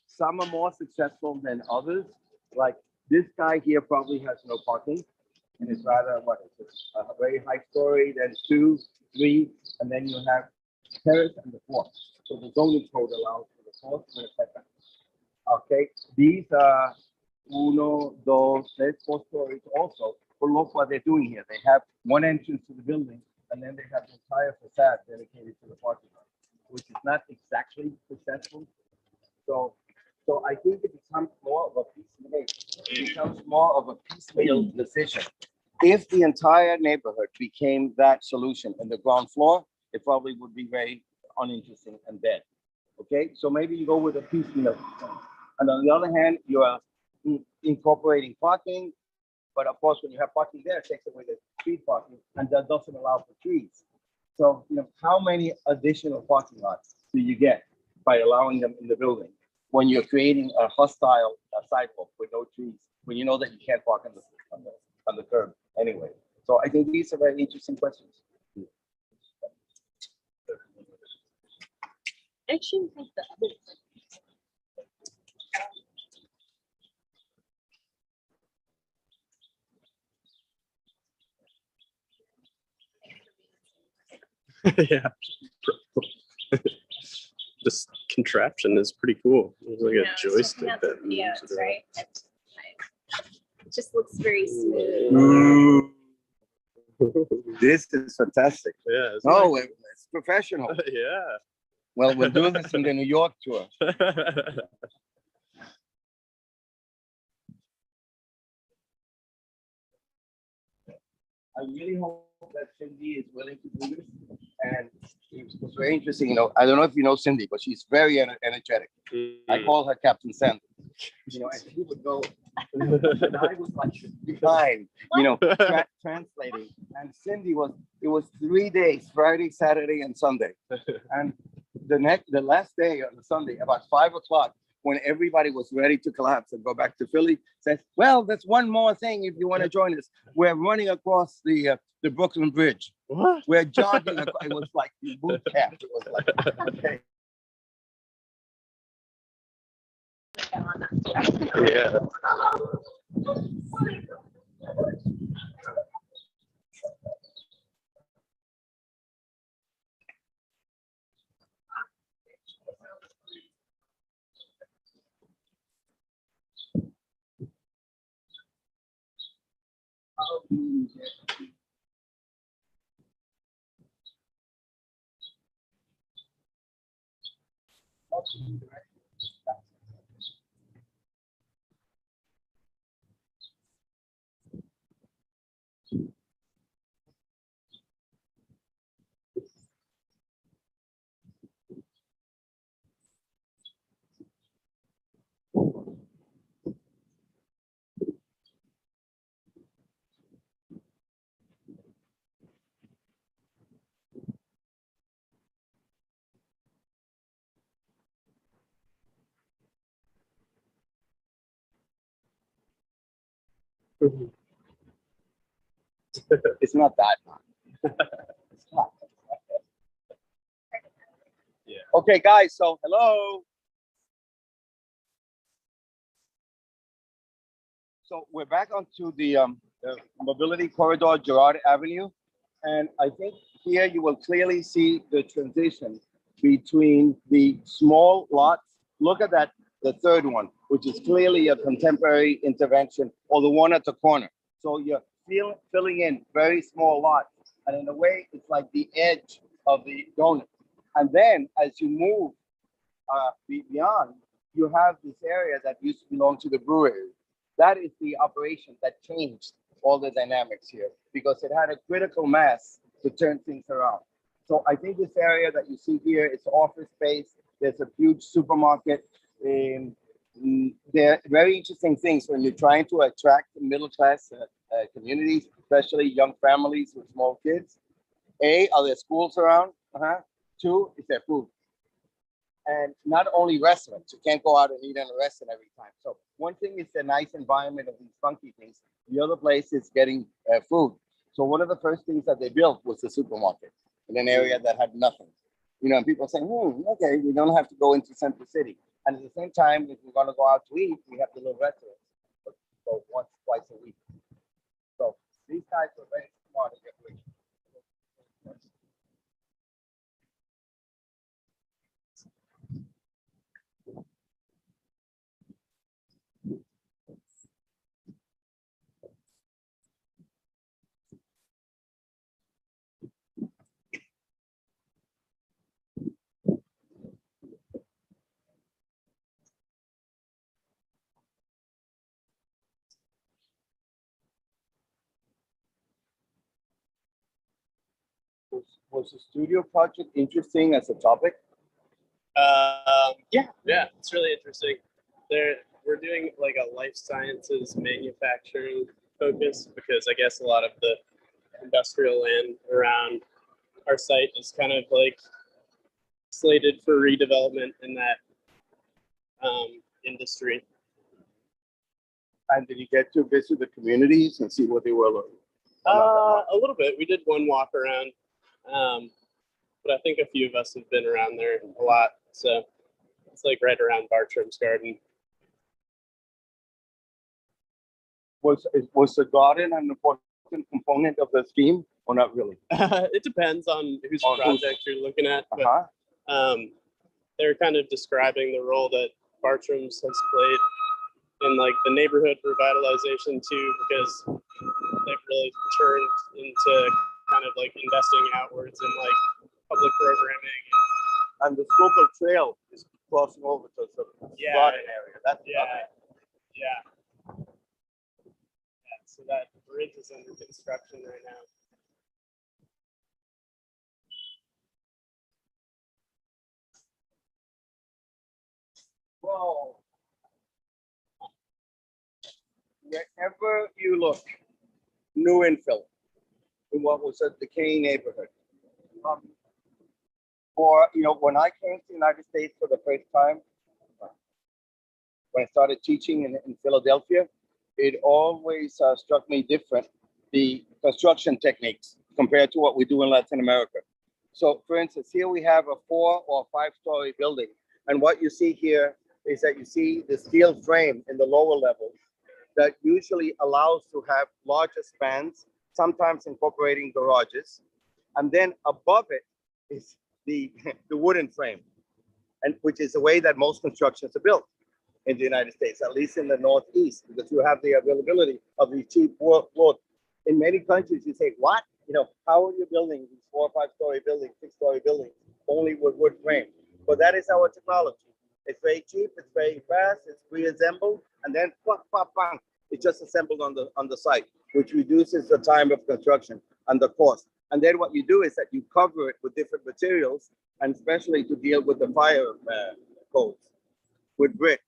some are more successful than others. Like this guy here probably has no parking, and it's rather a very high story, then 2, 3, and then you have terrace and the fourth. So the zoning code allows for the fourth and the second. Okay, these are 1, 2, 3, 4 stories also. But look what they're doing here. They have one entrance to the building, and then they have the entire facade dedicated to the parking lot, which is not exactly successful. So I think it becomes more of a piecemeal. It becomes more of a piecemeal decision. If the entire neighborhood became that solution in the ground floor, it probably would be very uninteresting and dead. Okay, so maybe you go with a piecemeal. And on the other hand, you are incorporating parking, but of course, when you have parking there, it takes away the street parking, and that doesn't allow for trees. So, how many additional parking lots do you get by allowing them in the building when you're creating a hostile sidewalk with no trees, when you know that you can't park on the curb anyway? So I think these are very interesting questions. Actually, think the other Yeah. This contraption is pretty cool. It's like a joystick that moves it around. It just looks very smooth. This is fantastic. Yeah. Oh, it's professional. Yeah. Well, we'll do this in the New York tour. I really hope that Cindy is willing to do this. And it was very interesting. I don't know if you know Cindy, but she's very energetic. I call her Captain Sanders. And she would go, and I was like behind, translating. And Cindy it was 3 days, Friday, Saturday, and Sunday. And the last day on the Sunday, about 5 o'clock, when everybody was ready to collapse and go back to Philly, says, well, there's one more thing if you want to join us. We're running across the Brooklyn Bridge. What? We're jogging. It was like boot camp. It was like, okay. Yeah. It's not that hard. It's not. Yeah. Okay, guys. So hello. So we're back onto the mobility corridor, Girard Avenue, and I think here you will clearly see the transition between the small lots. Look at that, the third one, which is clearly a contemporary intervention, or the one at the corner. So you're filling in very small lots, and in a way, it's like the edge of the donut. And then as you move beyond, you have this area that used to belong to the brewery. That is the operation that changed all the dynamics here because it had a critical mass to turn things around. So I think this area that you see here is office space. There's a huge supermarket. There are very interesting things when you're trying to attract middle class communities, especially young families with small kids. A, are there schools around? Two, is there food? And not only restaurants, you can't go out and eat in a restaurant every time. So one thing is the nice environment of these funky things. The other place is getting food. So one of the first things that they built was the supermarket in an area that had nothing. And people saying, okay, we don't have to go into Central City. And at the same time, if we're going to go out to eat, we have the little restaurants. So once, twice a week. So these guys are very smart to get rich. Was the studio project interesting as a topic? Yeah, it's really interesting. We're doing like a life sciences manufacturing focus because I guess a lot of the industrial land around our site is kind of like slated for redevelopment in that industry. And did you get to visit the communities and see what they were looking? A little bit. We did one walk around, but I think a few of us have been around there a lot. So it's like right around Bartram's garden. Was the garden an important component of the scheme or not really? It depends on whose On whose- project you're looking at, but Uh-huh. they're kind of describing the role that Bartram's has played in like the neighborhood revitalization too, because they've really turned into kind of like investing outwards in like public programming. And the Schuylkill Trail is crossing over to the Yeah. garden area. That's Yeah, lovely. yeah. So that bridge is under construction right now. Whoa. Wherever you look, new infill in what was a decaying neighborhood. When I came to the United States for the first time, when I started teaching in Philadelphia, it always struck me different, the construction techniques compared to what we do in Latin America. So for instance, here we have a 4 or 5-story building. And what you see here is that you see the steel frame in the lower level that usually allows to have larger spans, sometimes incorporating garages. And then above it is the wooden frame, and which is the way that most constructions are built in the United States, at least in the Northeast, because you have the availability of these cheap wood. In many countries, you say, what? How are you building these 4 or 5-story buildings, 6-story buildings, only with wood frame? But that is our technology. It's very cheap, it's very fast, it's pre-assembled, and then it's just assembled on the site, which reduces the time of construction and the cost. And then what you do is that you cover it with different materials, and especially to deal with the fire codes with brick.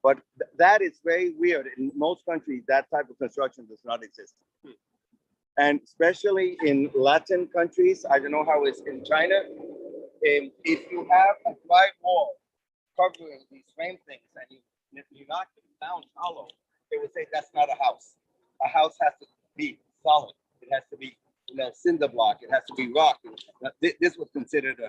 But that is very weird. In most countries, that type of construction does not exist. And especially in Latin countries, I don't know how it's in China. If you have a dry wall covering these frame things and you knock them down hollow, they would say that's not a house. A house has to be solid. It has to be cinder block. It has to be rock. This was considered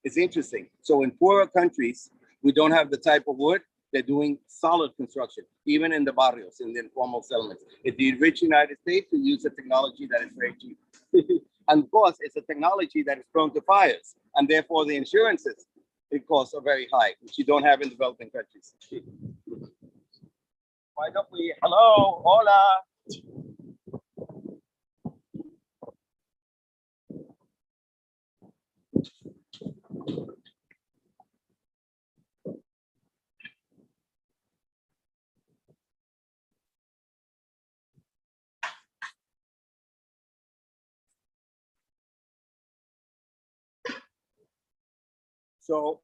it's interesting. So in poorer countries, we don't have the type of wood. They're doing solid construction, even in the barrios, in the informal settlements. In the rich United States, we use a technology that is very cheap. And of course, it's a technology that is prone to fires, and therefore the insurances, it costs are very high, which you don't have in developing countries. Why don't we, hello, hola. So,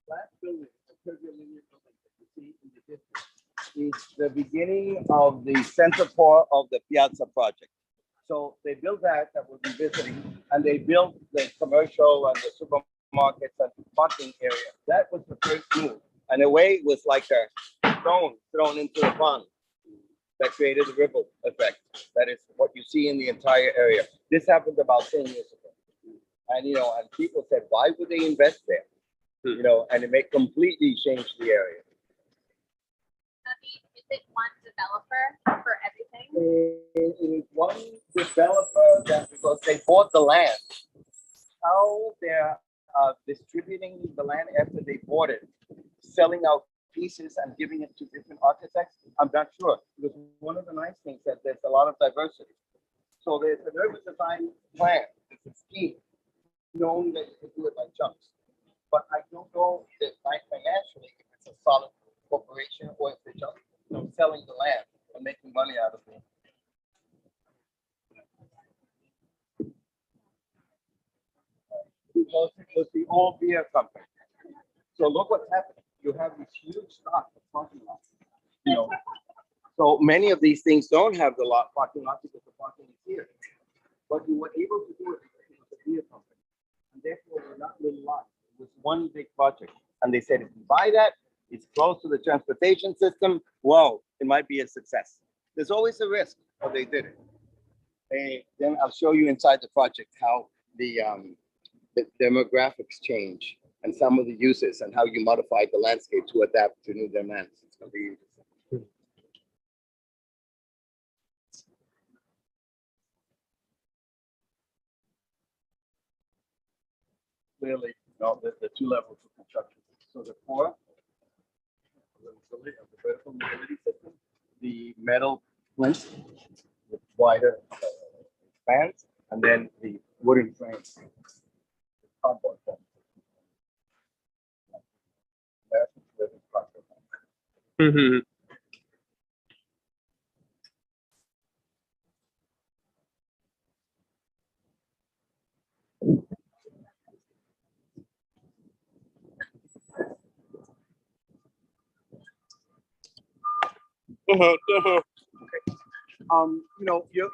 last building, the curvilinear building that you see in the distance, is the beginning of the center core of the Piazza project. So they built that we'll be visiting, and they built the commercial and the supermarkets and parking area. That was the first move. And in a way, it was like a stone thrown into the pond that created the ripple effect. That is what you see in the entire area. This happened about 10 years ago. And, and people said, why would they invest there? And it may completely change the area. Is it one developer for everything? It is one developer that, because they bought the land, how they're distributing the land after they bought it, selling out pieces and giving it to different architects, I'm not sure. Because one of the nice things that there's a lot of diversity. So there's a nervous design plan, it's a scheme, knowing that you can do it by chunks. But I don't know that financially if it's a solid corporation or if they're just selling the land and making money out of it. Because it was the old beer company. So look what's happening. You have this huge stock of parking lots. So many of these things don't have the parking lot because the parking is but you were able to do it because it was a beer company. And therefore, we're not little lots. It was one big project. And they said, if you buy that, it's close to the transportation system. Whoa, it might be a success. There's always a risk, but they did it. Then I'll show you inside the project how the demographics change and some of the uses and how you modify the landscape to adapt to new demands. It's gonna be interesting. Clearly, the two levels of construction. So the core of the vertical mobility system, the metal plinth with wider spans, and then the wooden frames, the cardboard frames. Americans live in cardboard frames. Mhm.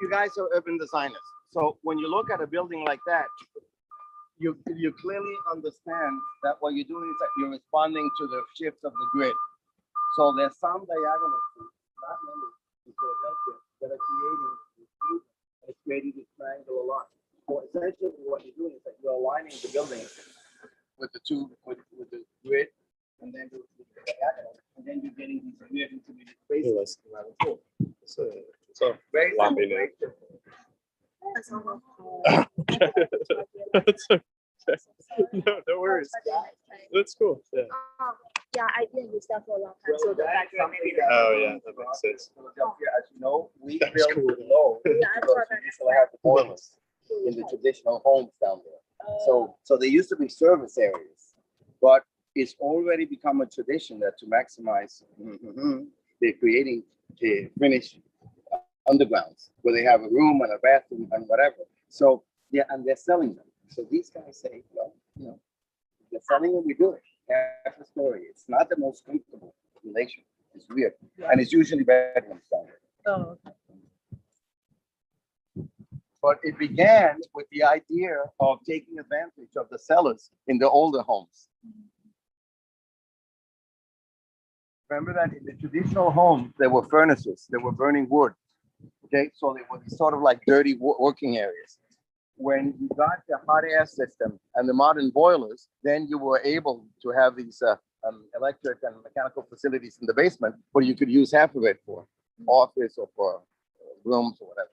You guys are urban designers. So when you look at a building like that, you clearly understand that what you're doing is that you're responding to the shifts of the grid. So there's some diagonal streets, not many, in Philadelphia, that are creating this loop, and it's creating this triangular line. So essentially what you're doing is that you're aligning the building with the grid, and then the diagonal, and then you're getting these weird intermediate spaces around the pool. So Very floppy simple. no worries. That's cool. Yeah. Yeah, I didn't use that for a long time, so the background maybe. Oh yeah, that makes sense. Philadelphia, as you know, we That's built cool. low Yeah, I because thought we used to have the boilers in the traditional homes down there. So there used to be service areas, but it's already become a tradition that to maximize, they're creating the finished undergrounds where they have a room and a bathroom and whatever. So yeah, and they're selling them. So these guys say, well, they're selling what we do it. That's the story. It's not the most comfortable relation. It's weird, and it's usually bedrooms down there. Oh, But it began with the idea of taking advantage of the sellers in the older homes. Remember that in the traditional homes, there were furnaces, they were burning wood. Okay, so they were sort of like dirty working areas. When you got the hot air system and the modern boilers, then you were able to have these electric and mechanical facilities in the basement, where you could use half of it for office or for rooms or whatever.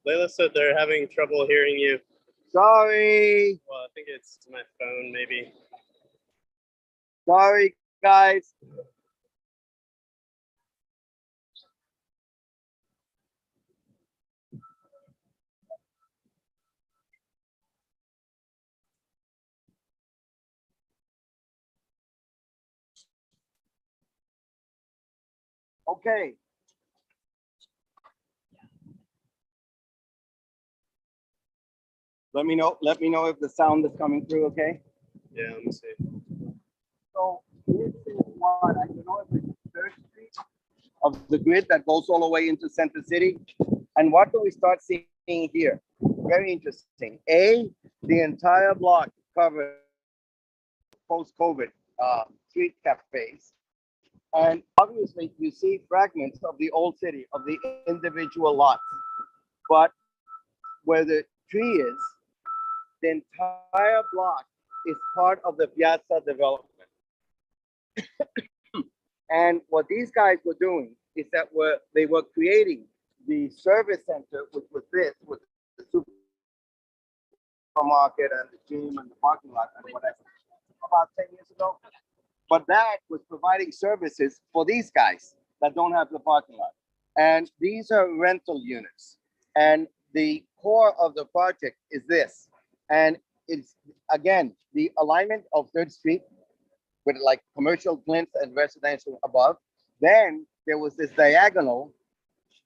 Layla said they're having trouble hearing you. Sorry, Well, I think it's my phone, maybe. sorry, guys. Okay. Let me know if the sound is coming through, okay? Yeah, let me see. So this is one, I don't know if it's Third Street of the grid that goes all the way into Center City. And what do we start seeing here? Very interesting. The entire block covered post-COVID street cafes. And obviously you see fragments of the old city, of the individual lots. But where the tree is, the entire block is part of the Piazza development. And what these guys were doing is that they were creating the service center, which was this, with the supermarket and the gym and the parking lot and whatever, about 10 years ago. But that was providing services for these guys that don't have the parking lot. And these are rental units. And the core of the project is this. And it's, again, the alignment of 3rd Street with like commercial plinth and residential above. Then there was this diagonal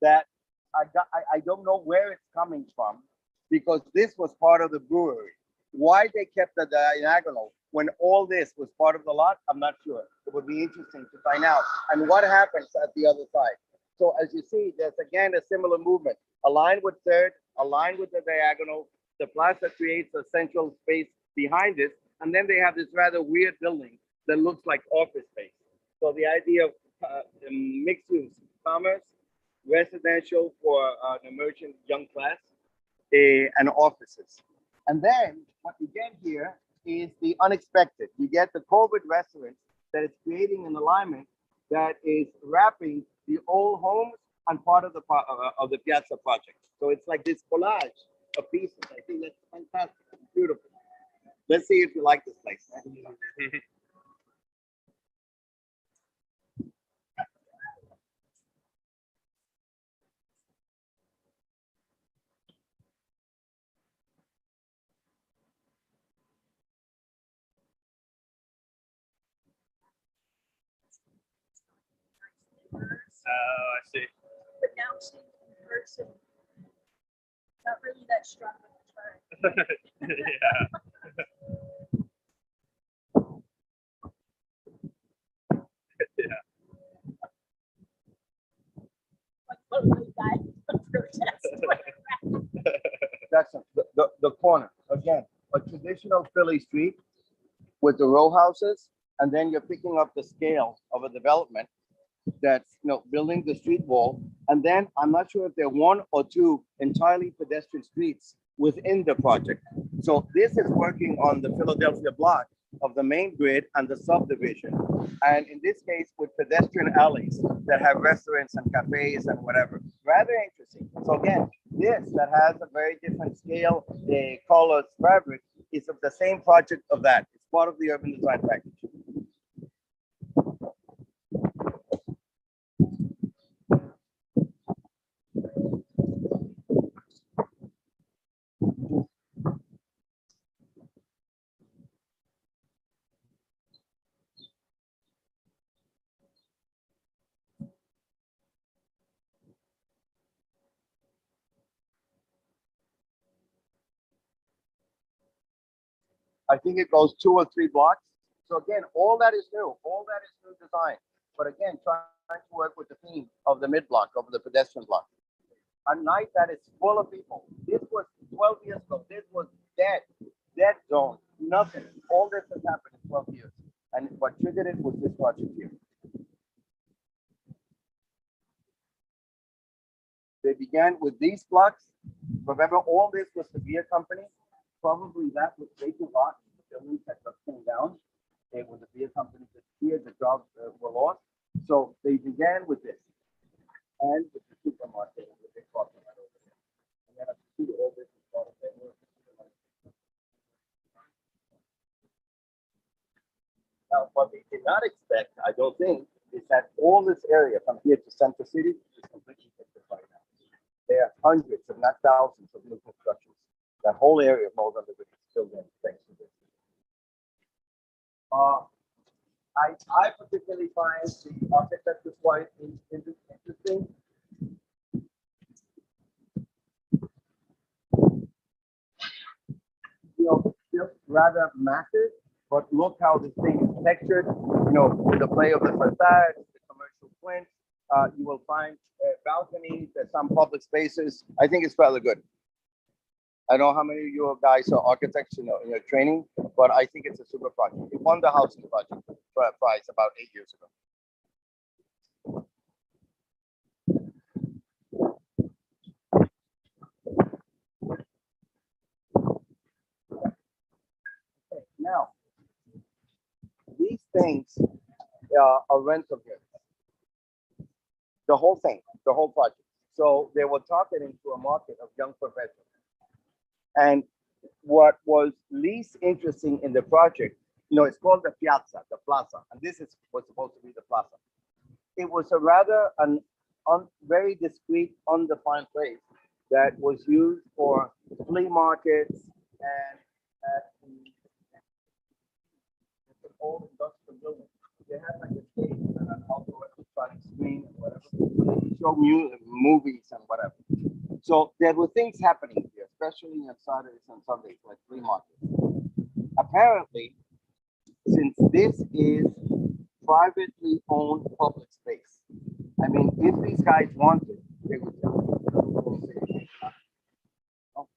that I don't know where it's coming from because this was part of the brewery. Why they kept the diagonal when all this was part of the lot, I'm not sure. It would be interesting to find out. And what happens at the other side? So as you see, there's again a similar movement. Aligned with third, aligned with the diagonal. The plaza creates a central space behind this. And then they have this rather weird building that looks like office space. So the idea of mixed use, commerce, residential for the emerging young class, and offices. And then what you get here is the unexpected. You get the COVID restaurant that is creating an alignment that is wrapping the old homes on part of the Piazza project. So it's like this collage of pieces. I think that's fantastic, beautiful. Let's see if you like this place. Oh, I see. But now seeing in person, not really that strong of a turn. Yeah. Like literally died of protest. That's the corner. Again, a traditional Philly street with the row houses, and then you're picking up the scale of a development that's building the street wall. And then I'm not sure if there are one or two entirely pedestrian streets within the project. So this is working on the Philadelphia block of the main grid and the subdivision. And in this case, with pedestrian alleys that have restaurants and cafes and whatever. Rather interesting. So again, this that has a very different scale, colors, fabric, is of the same project of that. It's part of the urban design package. I think it goes 2 or 3 blocks. So again, all that is new. All that is new design. But again, trying to work with the theme of the mid block, of the pedestrian block. A night that is full of people. This was 12 years ago. This was dead zone. Nothing. All this has happened in 12 years. And what triggered it was this project here. They began with these blocks. Remember, all this was the beer company. Probably that was vacant lot. The buildings that just came down. It was a beer company that here the jobs were lost. So they began with this, and with the supermarket, with the big parking lot over there. And then I see all this is part of their work. Now, what they did not expect, I don't think, is that all this area from here to Center City is completely gentrified now. There are hundreds, if not thousands, of new constructions. That whole area of Northern Liberty is filled in thanks to this. I particularly find the architecture quite interesting. Still rather massive, but look how this thing is textured. With the play of the facade, the commercial plinth. You will find balconies, there's some public spaces. I think it's rather good. I don't know how many of you guys are architects in your training, but I think it's a super project. It won the housing project prize about 8 years ago. Okay, now, these things are rental here. The whole thing, the whole project. So they were targeting to a market of young professionals. And what was least interesting in the project, it's called the Piazza, the Plaza, and this was supposed to be the Plaza. It was a rather very discreet, undefined place that was used for flea markets and at the old industrial building. They had like a stage and an outdoor electronic screen and whatever. They show movies and whatever. So there were things happening here, especially on Saturdays and Sundays, like flea markets. Apparently, since this is privately owned public space, I mean, if these guys wanted, they would tell you.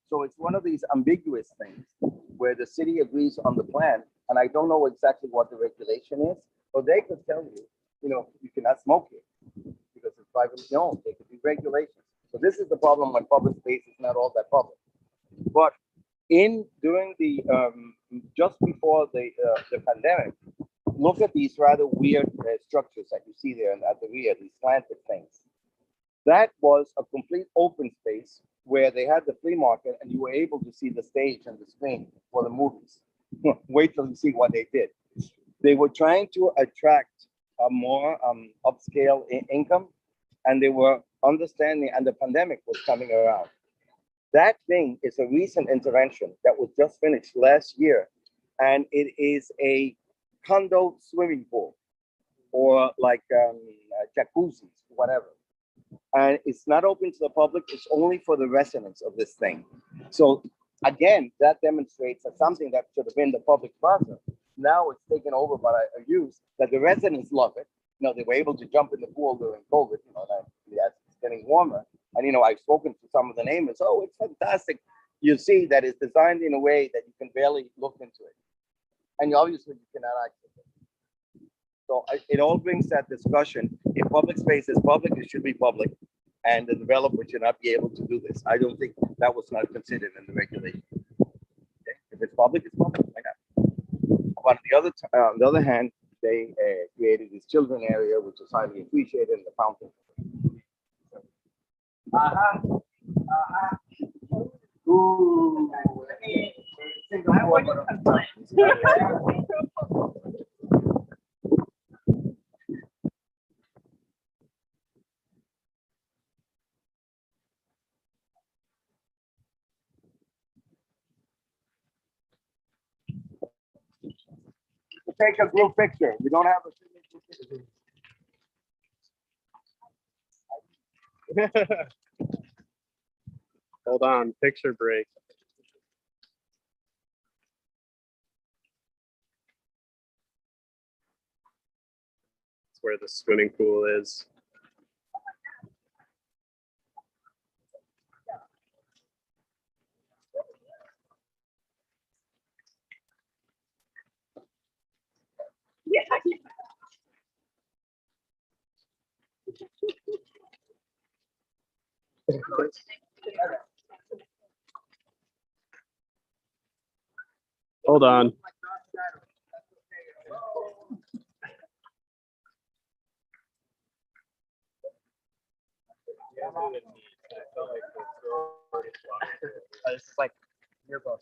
So it's one of these ambiguous things where the city agrees on the plan, and I don't know exactly what the regulation is, but they could tell you, you cannot smoke here because it's privately owned. There could be regulations. So this is the problem when public space is not all that public. But during the just before the pandemic, look at these rather weird structures that you see there and at the rear, these slanted things. That was a complete open space where they had the flea market and you were able to see the stage and the screen for the movies. Wait till you see what they did. They were trying to attract a more upscale income, and they were understanding, and the pandemic was coming around. That thing is a recent intervention that was just finished last year, and it is a condo swimming pool or like jacuzzis, whatever. And it's not open to the public. It's only for the residents of this thing. So again, that demonstrates that something that should have been the public plaza, now it's taken over by a use that the residents love it. They were able to jump in the pool during COVID, that it's getting warmer. And, I've spoken to some of the neighbors. Oh, it's fantastic. You see that it's designed in a way that you can barely look into it. And obviously you cannot access it. So it all brings that discussion. If public space is public, it should be public. And the developer should not be able to do this. I don't think that was not considered in the regulation. Okay? If it's public, it's public. Why not? But on the other hand, they created this children area, which is highly appreciated in the fountain. Ooh. Take a group picture. We don't have a signature. Hold on, picture break. That's where the swimming pool is. Yeah. Hold on. This is like your book.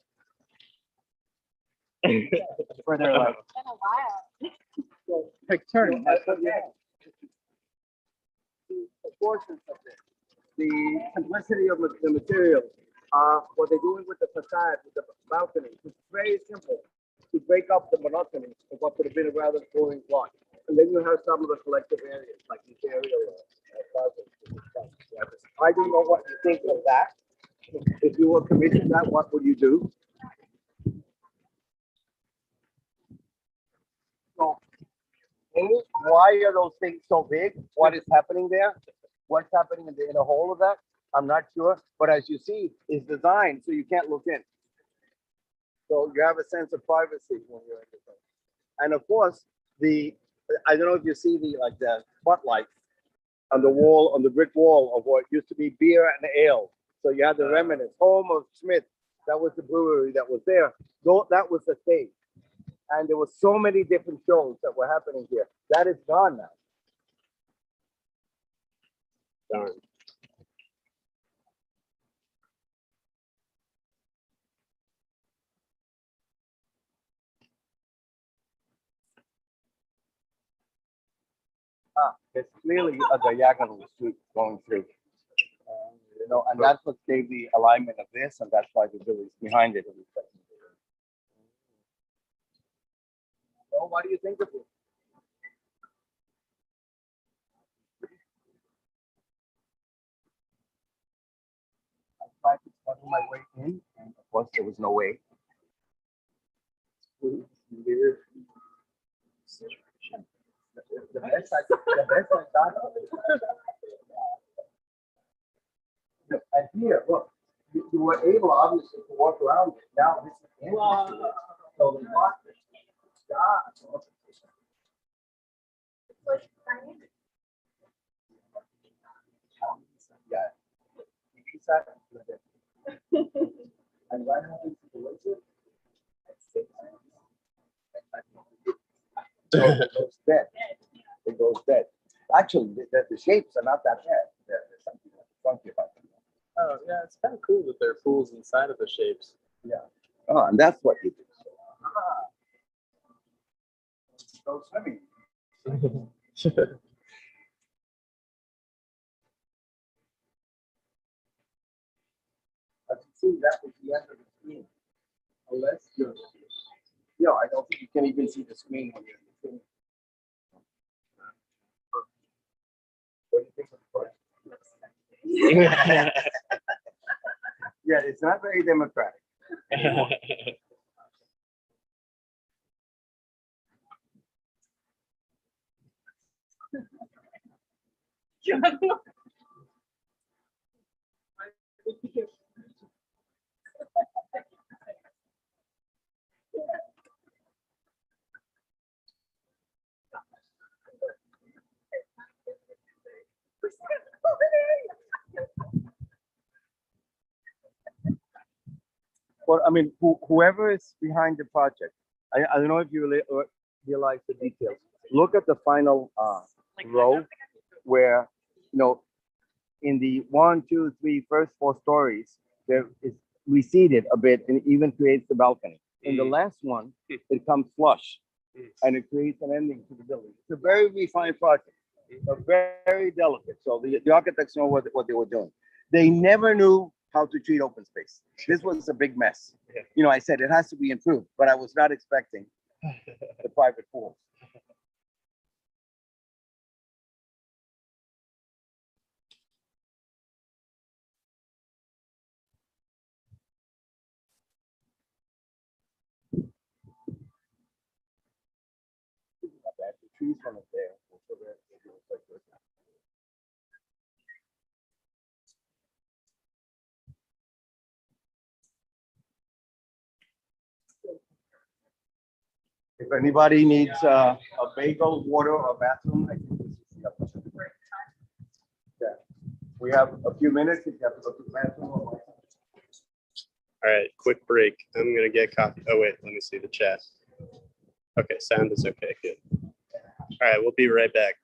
Where they're like, It's been a while. pick turn. That's what you have. The proportions of this, the simplicity of the material, what they're doing with the facade, with the balcony, it's very simple to break up the monotony of what could have been a rather boring plot. And then you have some of the collective areas, like this area. I don't know what you think of that. If you were commissioned that, what would you do? So, why are those things so big? What is happening there? What's happening in the whole of that? I'm not sure. But as you see, it's designed so you can't look in. So you have a sense of privacy when you're in the thing. And of course, I don't know if you see the spotlight on the wall, on the brick wall of what used to be beer and ale. So you had the remnants, home of Smith. That was the brewery that was there. That was the stage. And there were so many different shows that were happening here. That is gone now. Darn. It's clearly a diagonal street going through. And that's what gave the alignment of this, and that's why the building's behind it. So what do you think of it? my way in, and of course there was no way. The best I got. And here, look, you were able obviously to walk around it. Now this is the entrance. So they locked it. God. Yeah. TV set. And right now it's the wizard. So it goes dead. It goes dead. Actually, the shapes are not that bad. There's something funky about them. Oh yeah, it's kind of cool that there are pools inside of the shapes. Yeah. Oh, and that's what you do. Go swimming. As you see, that was the end of the screen. Unless you're, I don't think you can even see the screen when you're in the screen. What do you think of the first? Yeah, it's not very democratic. Well, I mean, whoever is behind the project, I don't know if you realize the details. Look at the final row where, in the 1, 2, 3, first 4 stories, there is receded a bit and even creates the balcony. In the last one, it comes flush and it creates an ending to the building. It's a very refined project, very delicate. So the architects know what they were doing. They never knew how to treat open space. This was a big mess. I said it has to be improved, but I was not expecting the private pools. The trees from it there. If anybody needs a bagel, water, or bathroom, I think this is the opportunity. Yeah, we have a few minutes if you have to go to the bathroom. All right, quick break. I'm gonna get coffee. Oh wait, let me see the chat. Okay, sound is okay. Good. All right, we'll be right back.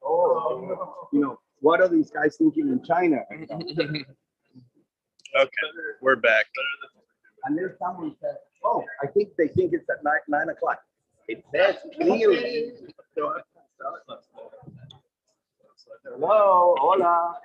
Oh, what are these guys thinking in China? Okay, we're back. And then someone said, oh, I think they think it's at 9 o'clock. It says clearly. Hello, hola.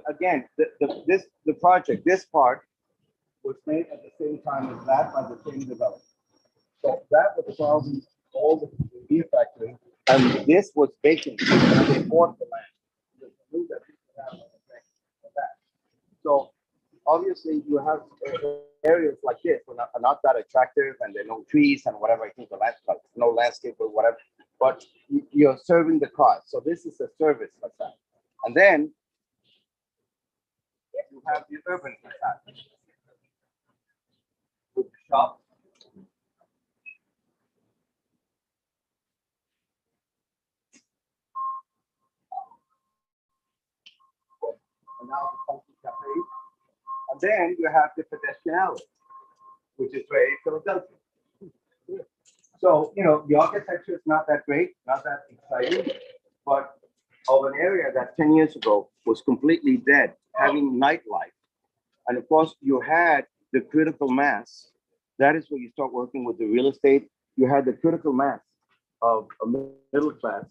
Again, the project, this part was made at the same time as that by the same developer. So that was probably all the beer factory, and this was vacant. And they bought the land. They knew that people have an effect of that. So obviously you have areas like this are not that attractive, and there are no trees and whatever. I think the landscape, no landscape or whatever. But you're serving the cause. So this is a service facade, and then you have the urban facade with the shop. And now the funky cafe. And then you have the pedestrian alley, which is very Philadelphia. So, the architecture is not that great, not that exciting, but of an area that 10 years ago was completely dead, having nightlife. And of course, you had the critical mass. That is where you start working with the real estate. You had the critical mass of a middle class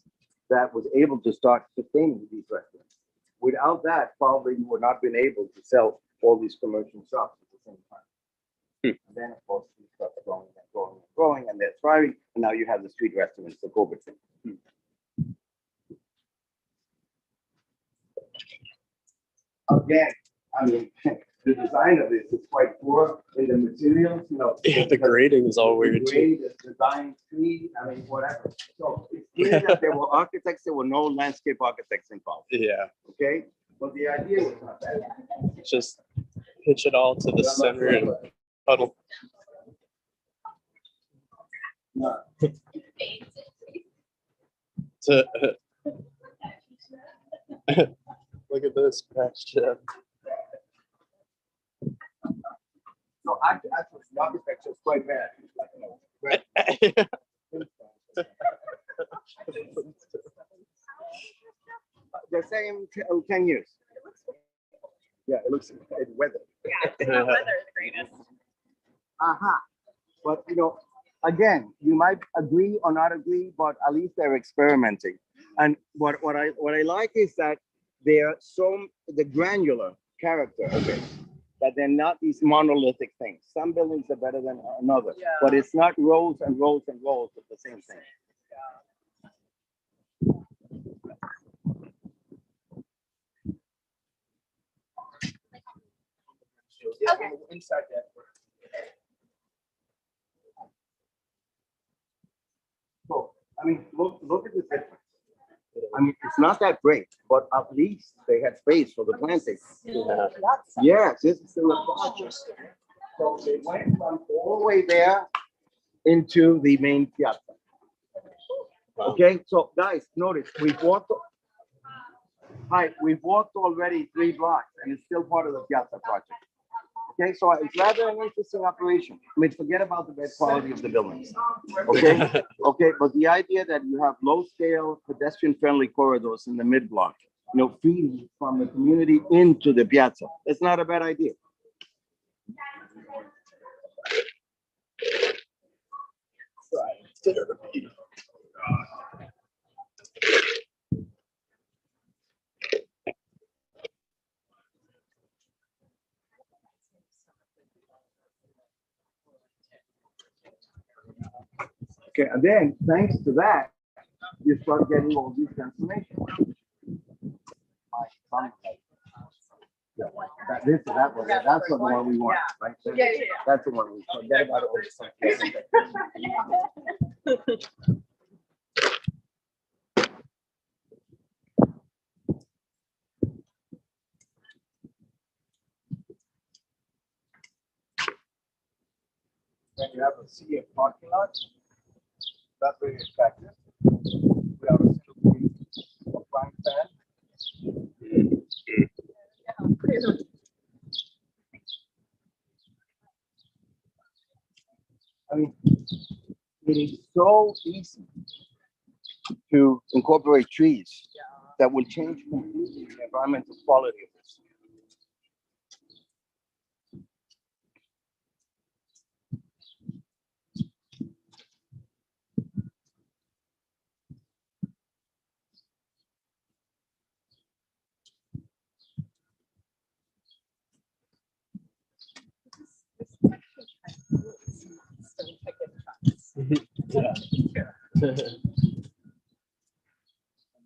that was able to start sustaining these restaurants. Without that, probably you would not been able to sell all these commercial shops at the same time. And then, of course, you start growing and growing and growing, and they're thriving. And now you have the street restaurants, the COVID thing. Again, I mean, the design of this is quite poor in the materials, Yeah, the grading is all weird too. Grade, the design tree, I mean, whatever. So it's clear that there were architects, there were no landscape architects involved. Yeah, Okay, but the idea was not that. just pitch it all to the center and puddle. No. Look at this patch. So actually, the architecture is quite bad. Like, they're saying 10 years. Yeah, it looks weather. Yeah, weather is the greatest. But again, you might agree or not agree, but at least they're experimenting. And what I like is that they're the granular character of it, that they're not these monolithic things. Some buildings are better than another, but it's not rows and rows and rows of the same thing. Okay. Inside that. So, I mean, look at the difference. I mean, it's not that great, but at least they had space for the planting. Yeah. Yes, this is still a project. So they went from all the way there into the main piazza. Okay, so guys, notice we've walked already 3 blocks, and it's still part of the piazza project. Okay, so it's rather an interesting operation. I mean, forget about the bad quality of the buildings. Okay, okay, but the idea that you have low-scale, pedestrian-friendly corridors in the mid-block, feeding from the community into the piazza, it's not a bad idea. Okay, and then thanks to that, you start getting all these cancellations. Yeah, that one, that's the one we want, right? That's the one we forget about all this stuff. When you have a sea of parking lots, that's very effective. Without a single piece of frying pan. I mean, it is so easy to incorporate trees that will change completely the environmental quality of this.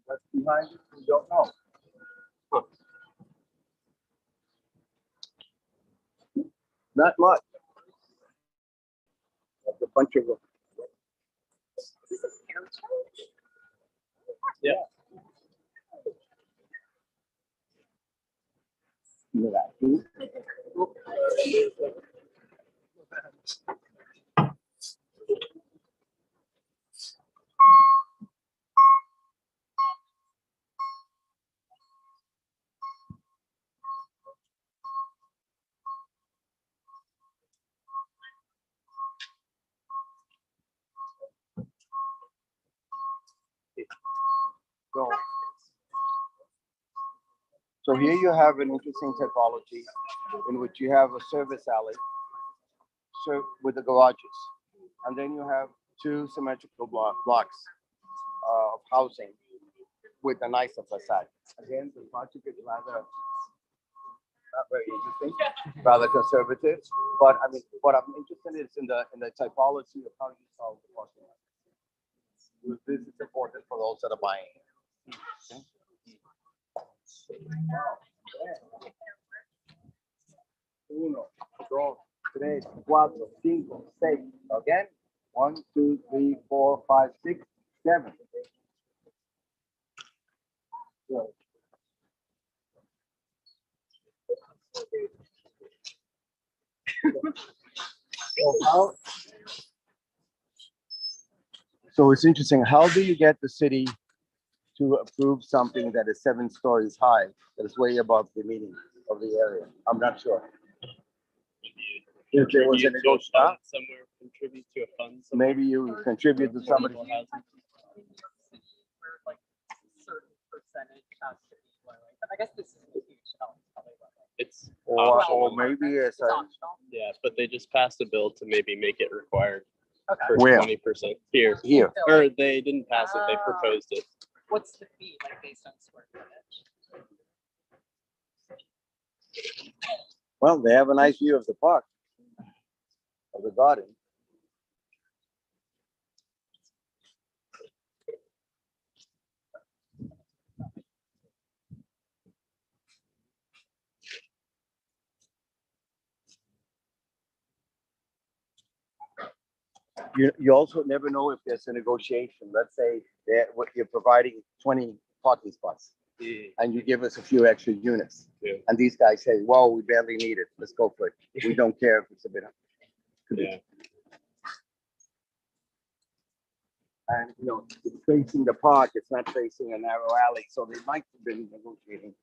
What's behind it, we don't know. Not much. That's a bunch of them. Yeah. Look at that. So here you have an interesting typology in which you have a service alley with the garages. And then you have two symmetrical blocks of housing with a nicer facade. Again, the project is rather not very interesting, rather conservative. But I mean, what I'm interested in is in the typology of how you solve the parking lot. This is important for those that are buying. Okay? Uno, dos, tres, cuatro, cinco, seis. Again, 1, 2, 3, 4, 5, 6, 7. Good. So it's interesting. How do you get the city to approve something that is 7 stories high, that is way above the median of the area? I'm not sure. If there was a Contribute to a negotiation, fund somewhere, contribute to a fund somewhere. maybe you contribute to somebody. Where like certain percentage has to be low. I guess this is a huge challenge, probably. It's Or optional. maybe it's It's a, optional. Yeah, but they just passed a bill to maybe make it required Okay. for Where? 20% here. here. Or they didn't pass it, they proposed it. What's the fee, like based on square footage? Well, they have a nice view of the park, of the garden. You also never know if there's a negotiation. Let's say that what you're providing 20 parking spots and you give us a few extra units. Yeah. And these guys say, well, we barely need it. Let's go for it. We don't care if it's a bit. Yeah. And you know, it's facing the park, it's not facing a narrow alley, so they might have been negotiating.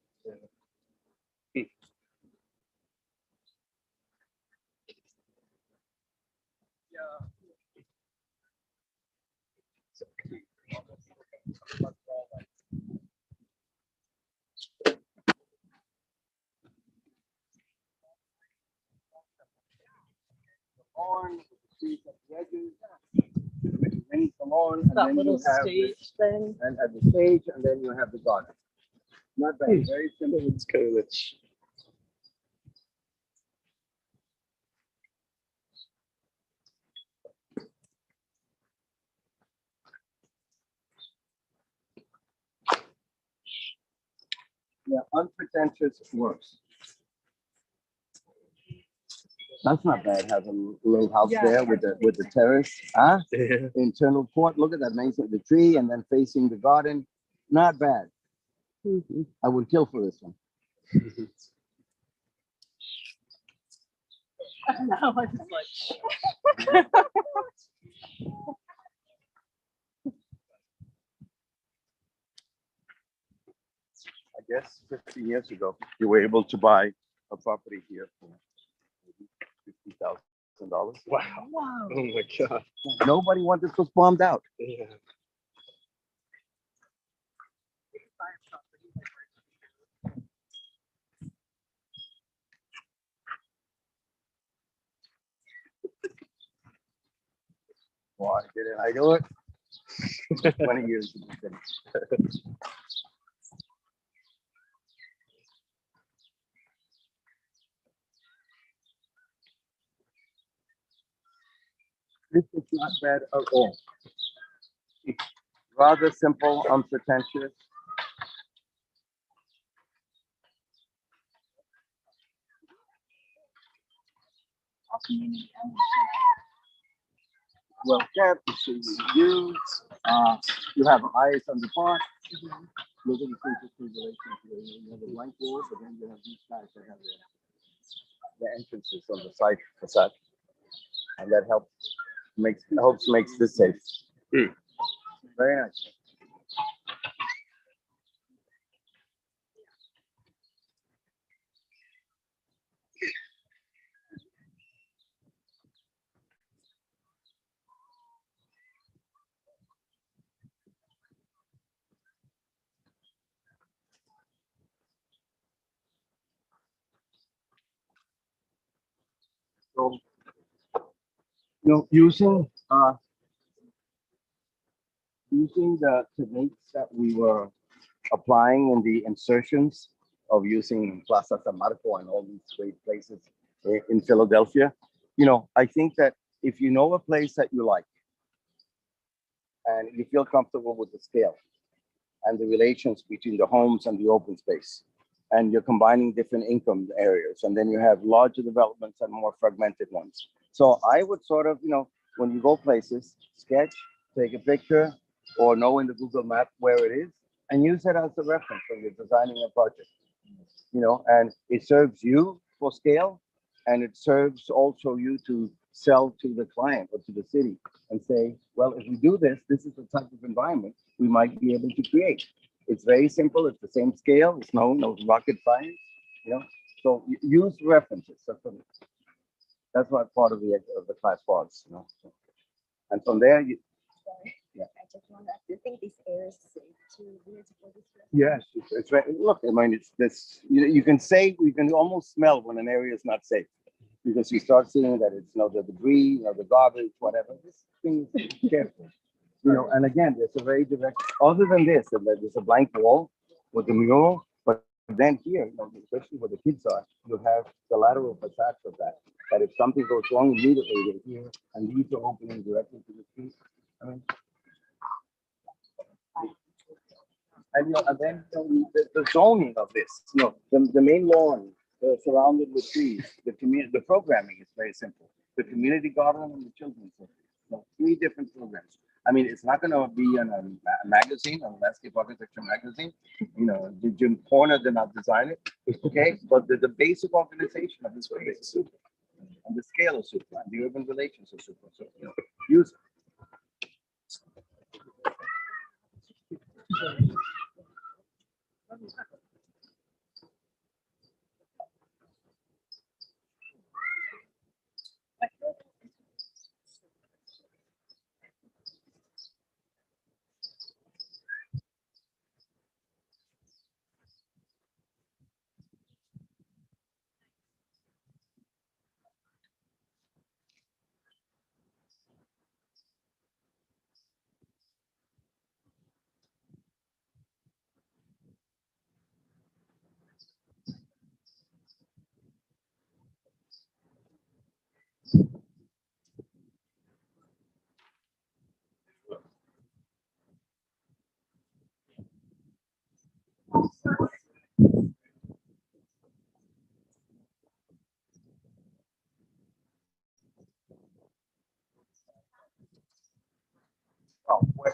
On trees at the edges, and come on, and That then you little have stage thing. and at the stage, and then you have the garden. Not bad, very simple. It's kind of rich. Yeah, unpretentious works. That's not bad, having a little house there with the terrace, huh? Yeah. Internal court, look at that, nice, the tree and then facing the garden, not bad. I would kill for this one. No, I just like. I guess 15 years ago, you were able to buy a property here for maybe $50,000. Wow. Wow. Oh my god. Nobody wanted this bombed out. Yeah. Why didn't I do it? 20 years ago. This is not bad at all. It's rather simple, unpretentious. Well kept, you see the views, you have eyes on the park. Look at the physical relation. You have a blank wall, but then you have these guys that have the entrances on the side facade. And that helps makes this safe. Very nice. So, using the techniques that we were applying in the insertions of using Plaza San Marco and all these great places in Philadelphia, I think that if you know a place that you like and you feel comfortable with the scale and the relations between the homes and the open space, and you're combining different income areas, and then you have larger developments and more fragmented ones. So I would sort of, when you go places, sketch, take a picture, or know in the Google map where it is, and use it as a reference when you're designing a project. And it serves you for scale, and it serves also you to sell to the client or to the city and say, well, if we do this, this is the type of environment we might be able to create. It's very simple. It's the same scale. It's no rocket science, So use references. That's what part of the class was. And from there, yeah. I just wonder, do you think this area is safe to live for this? Yes, it's right. Look, I mean, it's this. You can almost smell when an area is not safe because you start seeing that it's the debris, the garbage, whatever. This thing is careful. And again, there's a very direct. Other than this, there's a blank wall with the mural, but then here, especially where the kids are, you have the lateral facades of that. That if something goes wrong, immediately they're here, and these are opening directly to the street. I mean. And then the zoning of this, the main lawn surrounded with trees, the programming is very simple. The community garden and the children's center. 3 different programs. I mean, it's not going to be in a magazine, a landscape architecture magazine. Jim Corner did not design it, okay? But the basic organization of this place is super, and the scale is super, and the urban relations are super. So use it.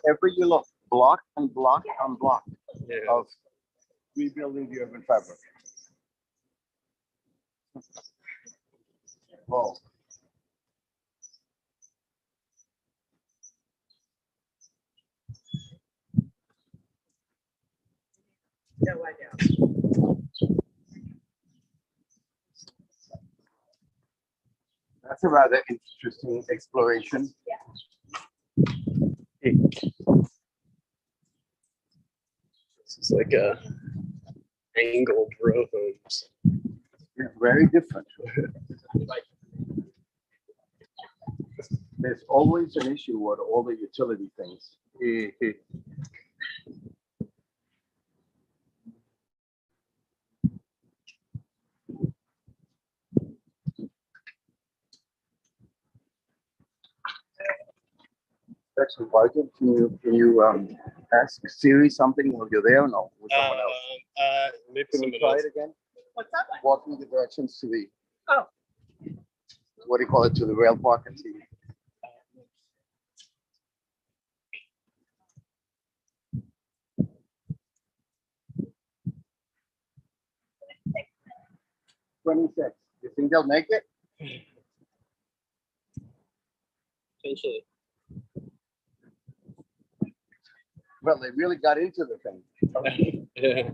wherever you look, block and block and block Yeah. of rebuilding the urban fabric. Whoa. No, I know. That's a rather interesting exploration. This is like a angled row homes. Yeah, very different. There's always an issue with all the utility things. Actually, why don't you ask Siri something while you're there? Or no, with someone else. Maybe Can we someone try else. it again? What's up? Walking the directions to the. Oh. What do you call it, to the rail park and see? $26. You think they'll make it? Potentially. Well, they really got into the thing. Yeah.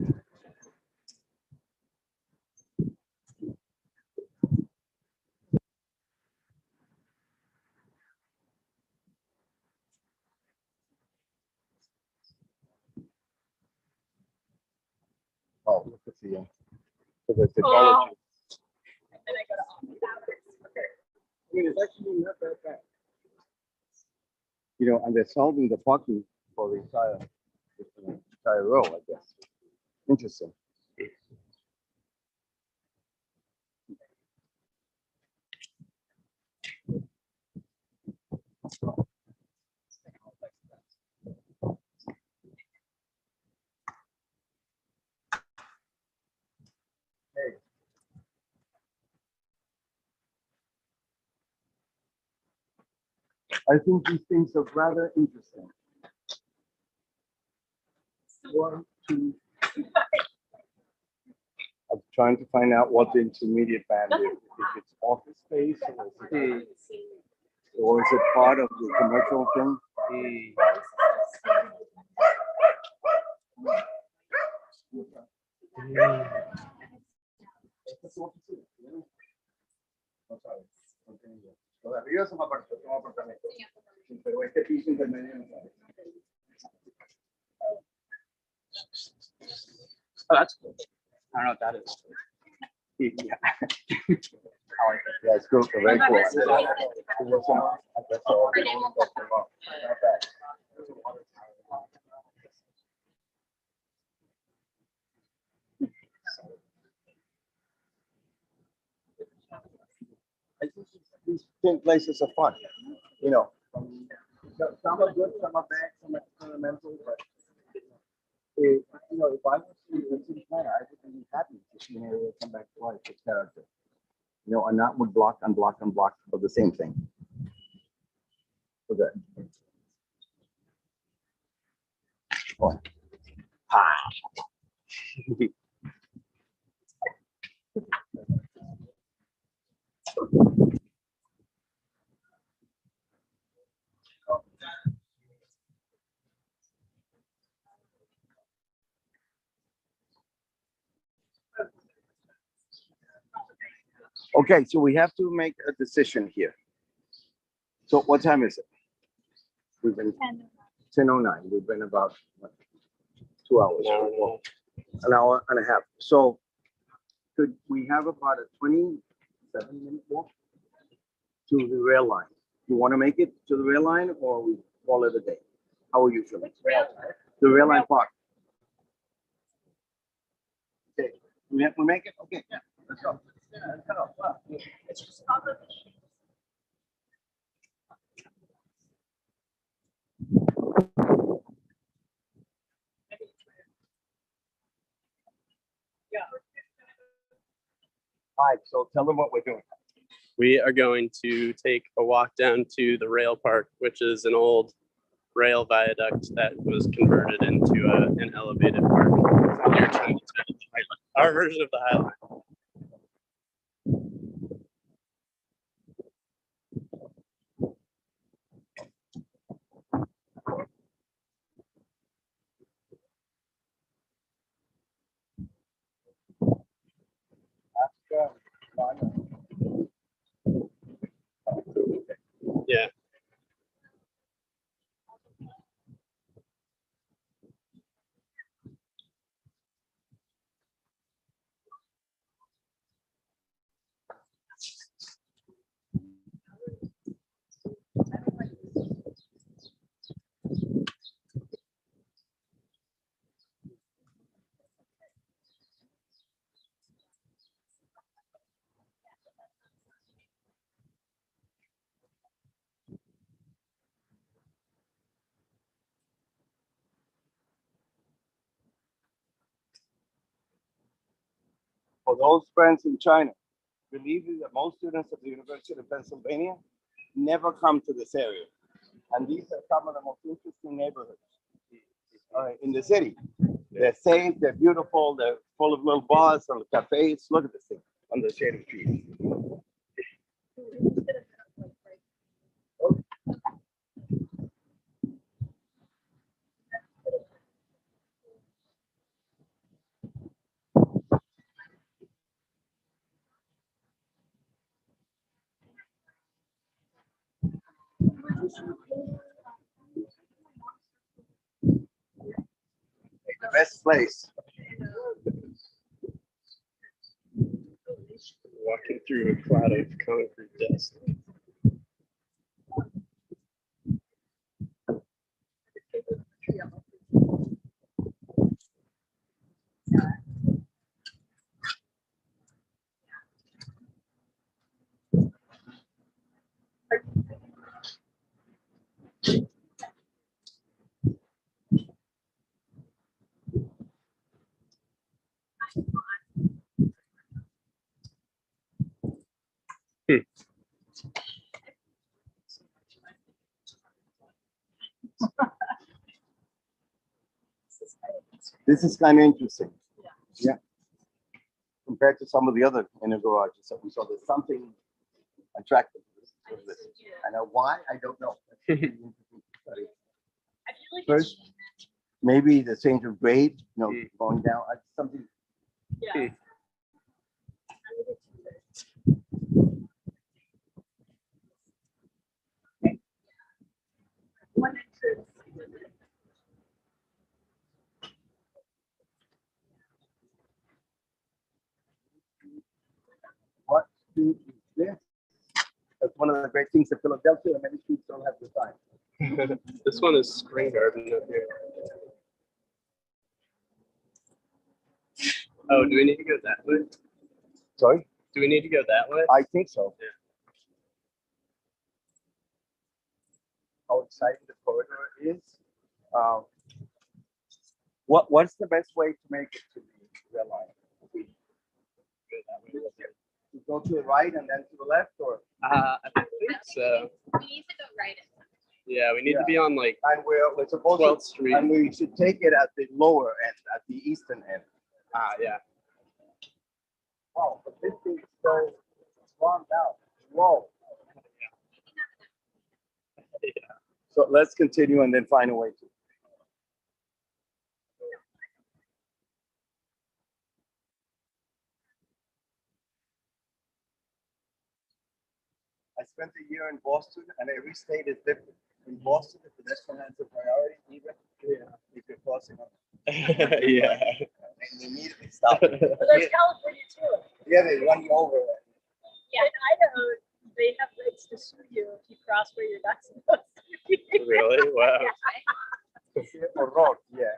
Oh, look at the technology. And I go to office hours. Okay. I mean, it's actually not that bad. You know, and they're solving the parking for the entire row, I guess. Interesting. Hey. I think these things are rather interesting. One, two. I'm trying to find out what the intermediate band is. If it's office space or is it part of the commercial thing? Arriba es un apartamento, pero este piso intermedio no sabe. Oh, that's cool. I don't know what that is. Yeah. Yeah, it's cool. Very cool. That's all. Not bad. I think these places are fun, you know. Some are good, some are bad, some are experimental, but you know, if I was the city planner, I would be happy to see an area come back to life with character. You know, and not would block and block and block of the same thing. So that. Oh. Okay, so we have to make a decision here. So what time is it? We've been 10:09. We've been about what, 2 hours. An hour and a half. So could we have about a 27-minute walk to the rail line? You want to make it to the rail line or we call it a day? How are you feeling? The rail line park. Okay, we make it? Okay, yeah, let's go. Yeah, let's go. Wow. It's just public. Yeah. All right, so tell them what we're doing. We are going to take a walk down to the rail park, which is an old rail viaduct that was converted into an elevated park near Chinatown. Our version of the High Line. Yeah. For those friends in China, believe me that most students of the University of Pennsylvania never come to this area. And these are some of the most interesting neighborhoods in the city. They're safe, they're beautiful, they're full of little bars and cafes. Look at this thing on the shady trees. The best place. Walking through a cloud of concrete dust. This is kind of interesting. Yeah. Compared to some of the other inner garages that we saw, there's something attractive to this. I know why, I don't know. I feel like First, maybe the change of grade, going down, something. yeah. One entrance. What street is this? That's one of the great things of Philadelphia, and many streets don't have the sign. This one is Spring Garden up here. Oh, do we need to go that way? Sorry? Do we need to go that way? I think so. Yeah. How exciting the corridor is. What's the best way to make it to the red line? We go to the right and then to the left, or? I think so. We need to go right in. Yeah, we need to be on like And we're supposed 12th to, Street. and we should take it at the lower end, at the eastern end. Yeah. Wow, but this thing is so strong out. Whoa. Yeah. So let's continue and then find a way to. I spent a year in Boston, and every state is different. In Boston, the pedestrian has a priority, even if you're crossing up. Yeah. And they immediately stop. But there's California too. Yeah, they run you over. Yeah, in Idaho, they have rights to sue you if you cross where you're not supposed to be. Really? Wow. Or road, yeah.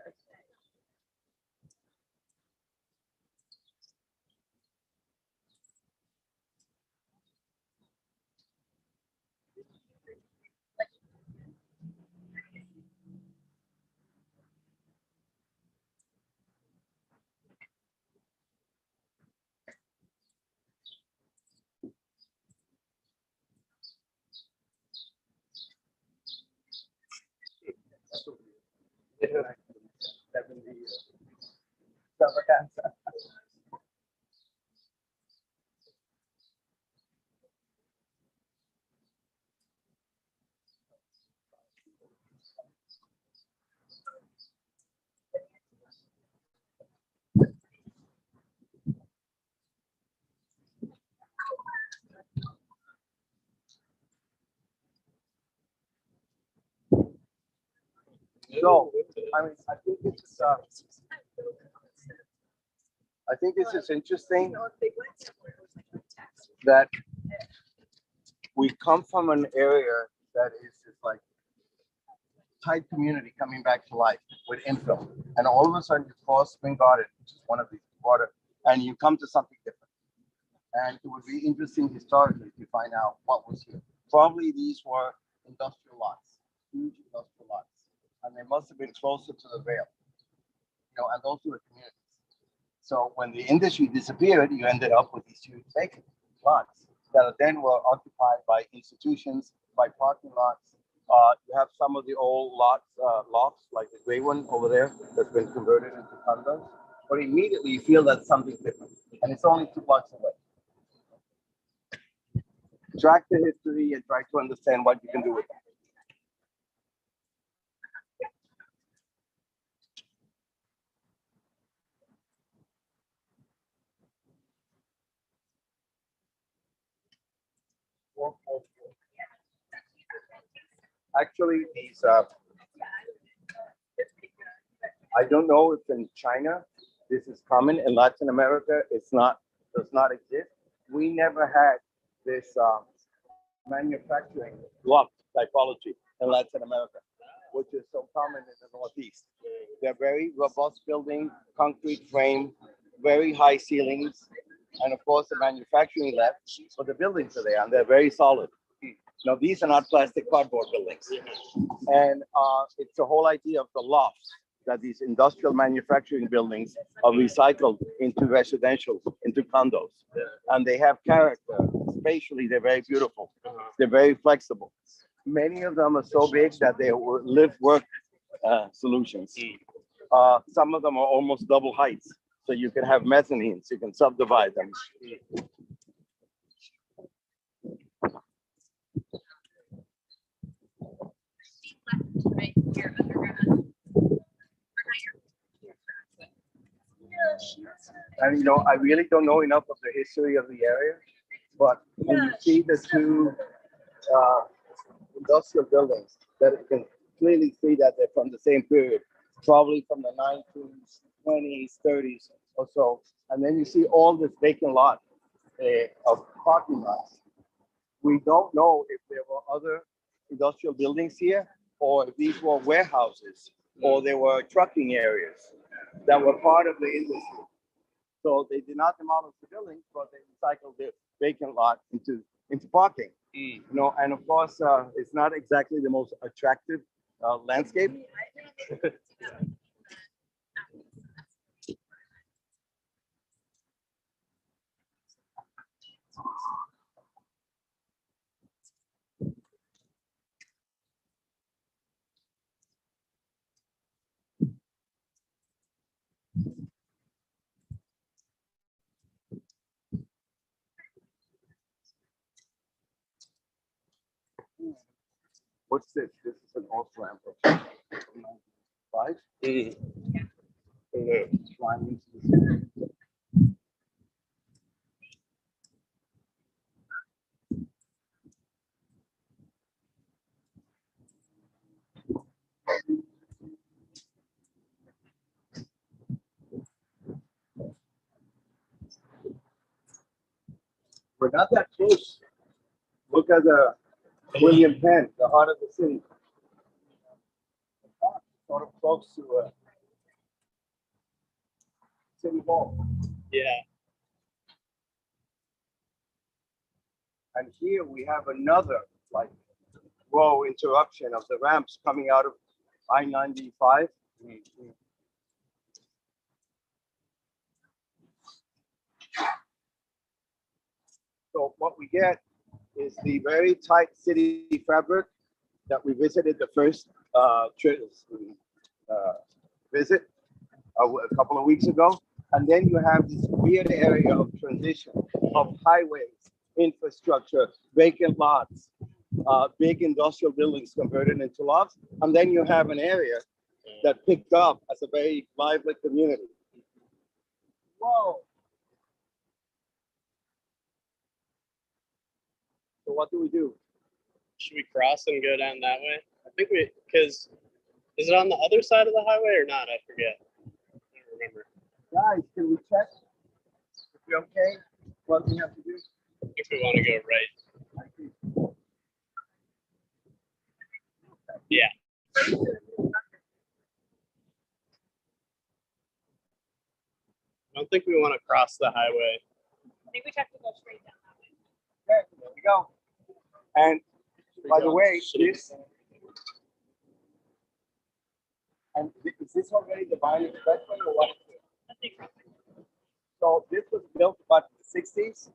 extravaganza. So, I mean, I think this is interesting that we come from an area that is just like tight community coming back to life with infill, and all of a sudden you cross Spring Garden, which is one of these water, and you come to something different. And it would be interesting historically to find out what was here. Probably these were industrial lots, huge industrial lots, and they must have been closer to the rail, and those were the communities. So when the industry disappeared, you ended up with these huge vacant lots that then were occupied by institutions, by parking lots. You have some of the old lofts, like the gray one over there, that's been converted into condos. But immediately you feel that's something different, and it's only 2 blocks away. Track the history and try to understand what you can do with it. Actually, these, I don't know if in China this is common. In Latin America, it's not, does not exist. We never had this manufacturing block typology in Latin America, which is so common in the Northeast. They're very robust building, concrete frame, very high ceilings, and of course the manufacturing left, but the buildings are there and they're very solid. Now, these are not plastic cardboard buildings. And it's the whole idea of the lofts, that these industrial manufacturing buildings are recycled into residential, into condos. And they have character. Spatially, they're very beautiful. They're very flexible. Many of them are so big that they live-work solutions. Some of them are almost double heights. So you can have mezzanines, you can subdivide them. Right here, underground. And I really don't know enough of the history of the area, but when you see the two industrial buildings, that you can clearly see that they're from the same period, probably from the 1920s, 30s or so. And then you see all this vacant lot of parking lots. We don't know if there were other industrial buildings here, or if these were warehouses, or they were trucking areas that were part of the industry. So they did not demolish the buildings, but they recycled the vacant lot into parking. And of course, it's not exactly the most attractive landscape. What's this? This is an off ramp of 5. Flying into the city. We're not that close. Look at the William Penn, the heart of the city. Sort of close to City Hall. Yeah. And here we have another row interruption of the ramps coming out of I-95. So what we get is the very tight city fabric that we visited the first visit a couple of weeks ago. And then you have this weird area of transition of highways, infrastructure, vacant lots, big industrial buildings converted into lots. And then you have an area that picked up as a very lively community. Whoa. So what do we do? Should we cross and go down that way? I think because is it on the other side of the highway or not? I forget. I don't remember. Guys, can we check if we're okay? What we have to do? If we want to go right. Yeah. I don't think we want to cross the highway. I think we have to go straight down that way. Okay, there we go. And by the way, this and is this already the Vine Expressway or what? So this was built about the 60s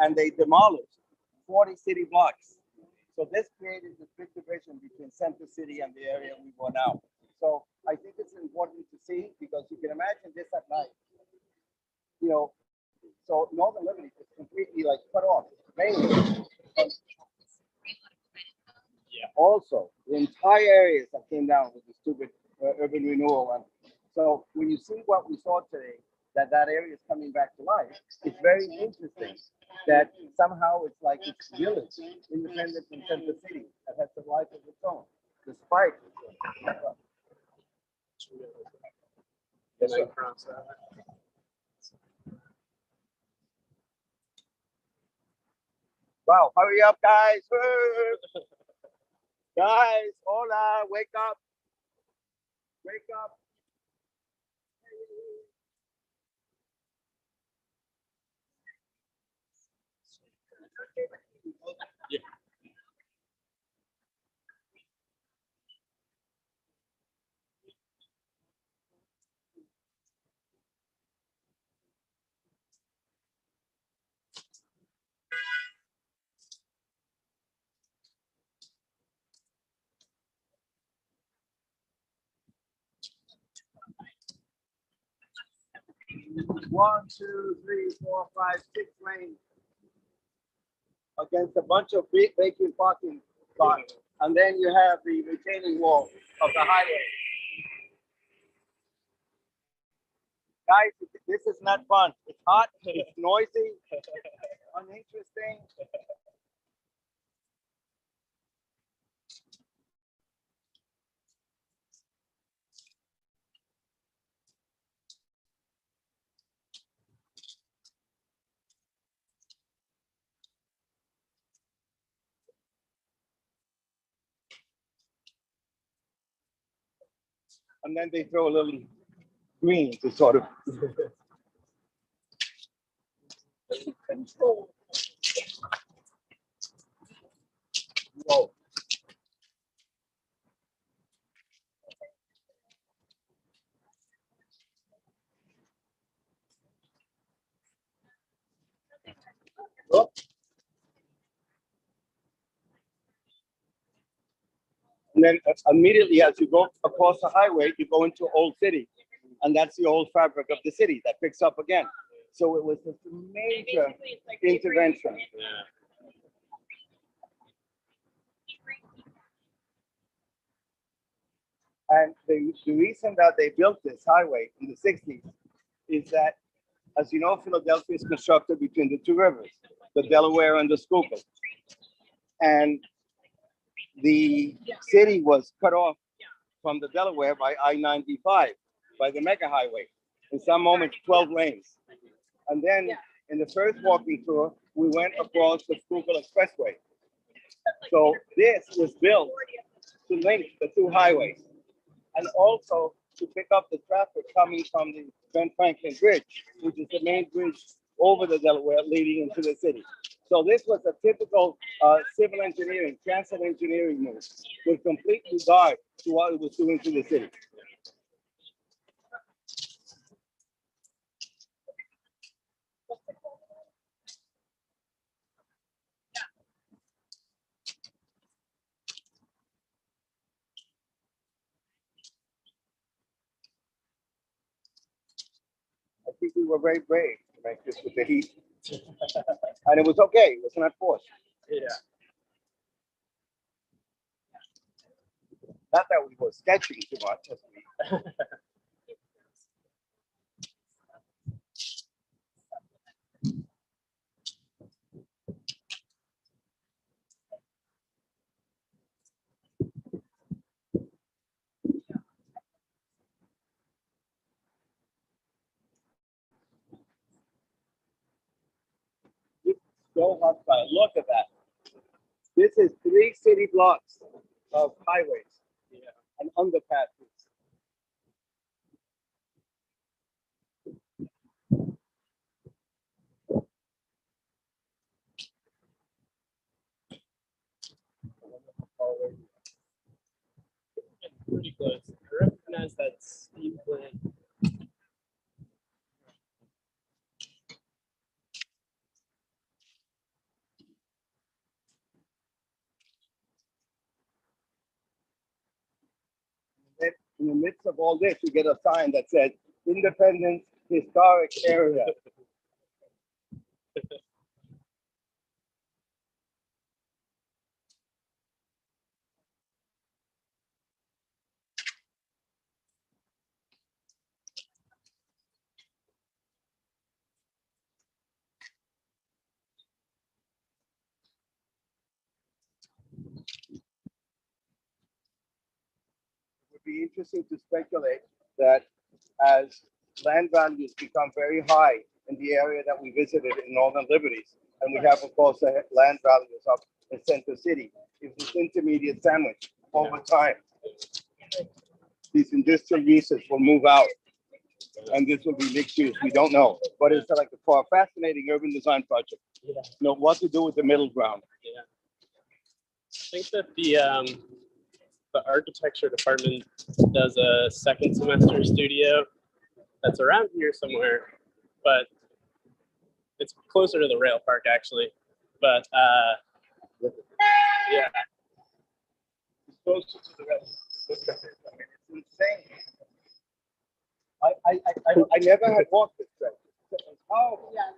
and they demolished 40 city blocks. So this created this big division between Center City and the area we were now. So I think it's important to see because you can imagine this at night. You know, so Northern Liberty is completely like cut off. Mainly. Yeah. Also, the entire areas that came down with the stupid urban renewal. And so when you see what we saw today, that area is coming back to life, it's very interesting that somehow it's like it's village, independent from Center City, that has a life of its own, despite. Yes, sir. Wow, hurry up, guys. Guys, hola, wake up. Wake up. Yeah. One, two, three, four, five, 6 lanes against a bunch of big vacant parking lots. And then you have the retaining wall of the highway. Guys, this is not fun. It's hot, it's noisy, uninteresting. And then they throw a little green to sort of control. Whoa. Oh. And then immediately as you go across the highway, you go into Old City. And that's the old fabric of the city that picks up again. So it was a major intervention. Yeah. And the reason that they built this highway in the 60s is that, as you know, Philadelphia is constructed between the two rivers, the Delaware and the Schuylkill. And the city was cut off from the Delaware by I-95, by the mega highway. In some moments, 12 lanes. And then in the first walking tour, we went across the Schuylkill Expressway. So this was built to link the two highways and also to pick up the traffic coming from the Ben Franklin Bridge, which is the main bridge over the Delaware leading into the city. So this was a typical civil engineering, transit engineering move with complete regard to what it was doing to the city. I think we were very brave to make this with the heat. And it was okay, it was not forced. Yeah. Not that we were sketching too much. As we, go outside, look at that. This is 3 city blocks of highways and underpasses. Pretty close. I recognize that steam plant. Then in the midst of all this, you get a sign that says Independence Historic Area. It would be interesting to speculate that as land values become very high in the area that we visited in Northern Liberties, and we have, of course, the land values up in Center City, if this intermediate sandwich over time, these industrial uses will move out, and this will be mixed use. We don't know, but it's like a fascinating urban design project. Yeah. You know what to do with the middle ground. Yeah. I think that the architecture department does a second semester studio that's around here somewhere, but it's closer to the rail park actually. But yeah. It's closer to the rest. I mean, it's insane. I never had walked this track. Oh, Yeah.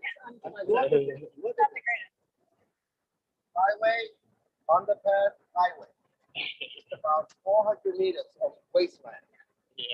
look at this. Look at this. Highway, underpass, highway. About 400 meters of wasteland. Yeah.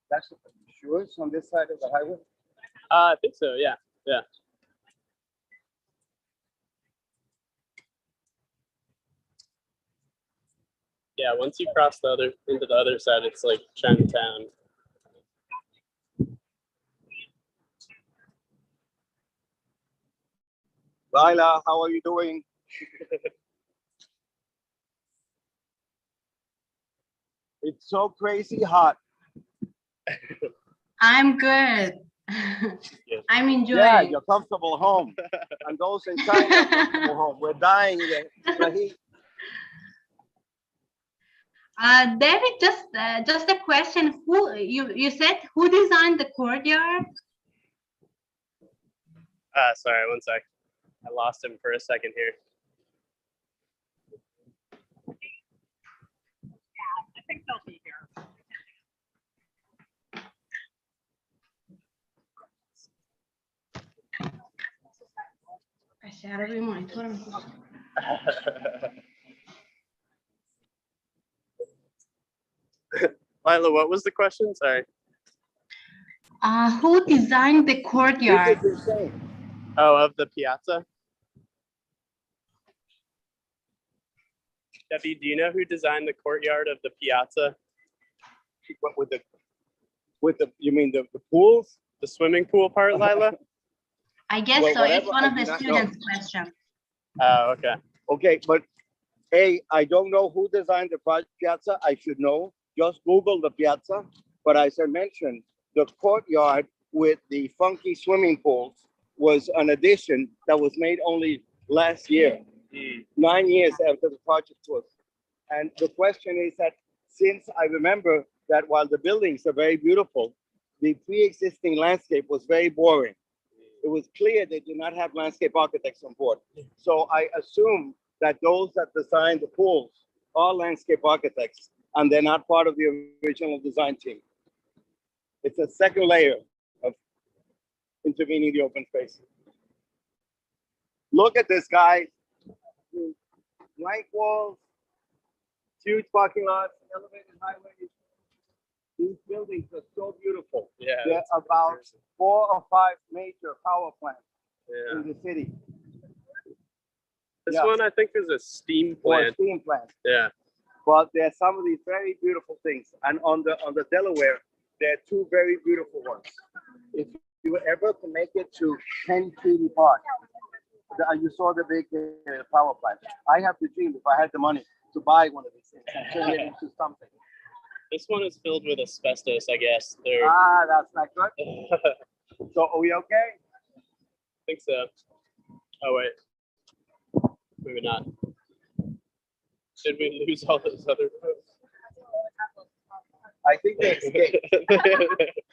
That's sure it's on this side of the highway. I think so. Yeah. Yeah. Yeah. Once you cross into the other side, it's like Chinatown. Lila, how are you doing? It's so crazy hot. I'm good. I'm enjoying. Yeah, you're comfortable home. And those in China are comfortable home. We're dying in the heat. David, just a question. Who you said who designed the courtyard? Sorry, one sec. I lost him for a second here. I think they'll be here. Achar o monitor. Lila, what was the question? Sorry. Who designed the courtyard? This is insane. Oh, of the piazza? Debbie, do you know who designed the courtyard of the piazza? But with the, you mean the pools? The swimming pool part, Lila? I guess Well, so. It's whatever, one I of do the not know. students' questions. Oh, okay. Okay, but I don't know who designed the piazza. I should know. Just Google the piazza. But as I mentioned, the courtyard with the funky swimming pools was an addition that was made only last year, 9 years after the project was. And the question is that since I remember that while the buildings are very beautiful, the pre-existing landscape was very boring. It was clear they did not have landscape architects on board. So I assume that those that designed the pools are landscape architects and they're not part of the original design team. It's a second layer of intervening the open space. Look at this, guys. Blank walls, huge parking lots, elevated highways. These buildings are so beautiful. Yeah. There are about 4 or 5 major power plants in the city. This Yeah. one I think is a steam Or plant. steam plants. Yeah. But there are some of these very beautiful things. And on the Delaware, there are 2 very beautiful ones. If you were ever to make it to Penn Treaty Park, you saw the big power plant. I have the dream, if I had the money, to buy one of these things and turn it into something. This one is filled with asbestos, I guess. They're Ah, that's not good. I So are we okay? think so. Oh wait. Maybe not. Should we lose all those other folks? I think they escaped.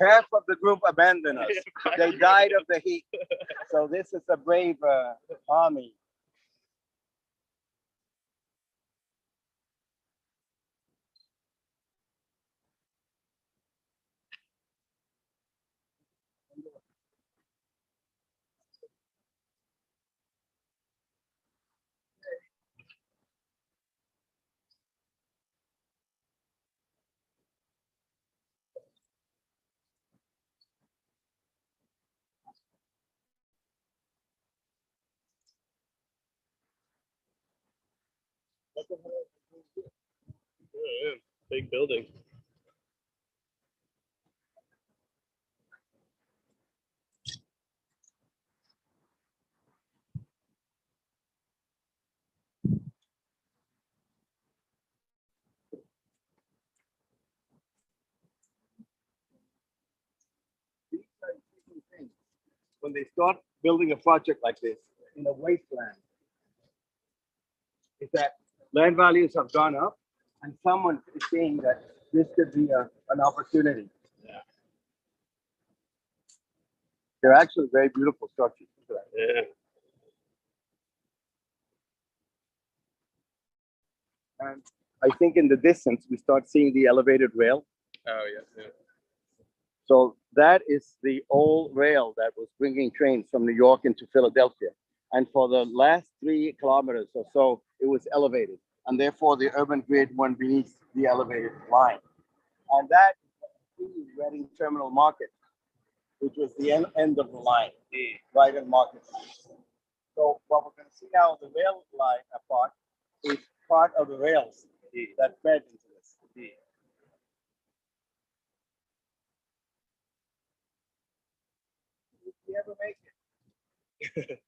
Half of the group abandoned us. They died of the heat. So this is a brave army. Oh, yeah. Big building. These are interesting things. When they start building a project like this in a wasteland, is that land values have gone up and someone is saying that this could be an opportunity. Yeah. They're actually very beautiful structures. Yeah. And I think in the distance, we start seeing the elevated rail. Oh yeah. Yeah. So that is the old rail that was bringing trains from New York into Philadelphia. And for the last 3 kilometers or so, it was elevated. And therefore the urban grid went beneath the elevated line. And that is Reading Terminal Market, which was the end of the line, right in Market. So what we're going to see now, the rail line part is part of the rails that fed into this. Did you ever make it?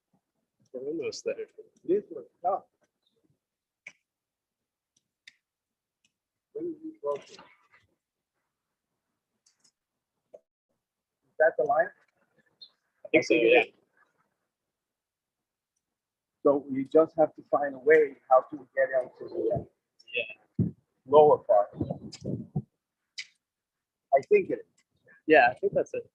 We're almost there. This was tough. When we broke it. Is that the line? I think so. Yeah. So you just have to find a way how to get into the Yeah. lower part. I think it is. Yeah. I think that's it.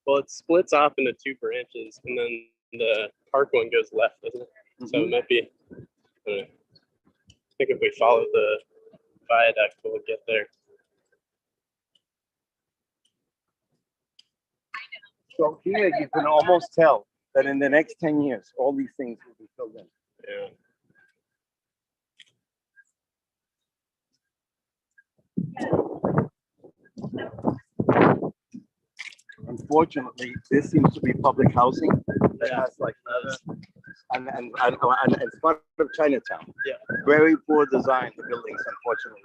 Well, it splits off into 2 branches, and then the park one goes left, doesn't it? So it might be. I don't know. I think if we follow the viaduct, we'll get there. So here you can almost tell that in the next 10 years, all these things will be filled in. Yeah. Unfortunately, this seems to be public housing that has like other and it's part of Chinatown. Yeah. Very poor design, the buildings, unfortunately.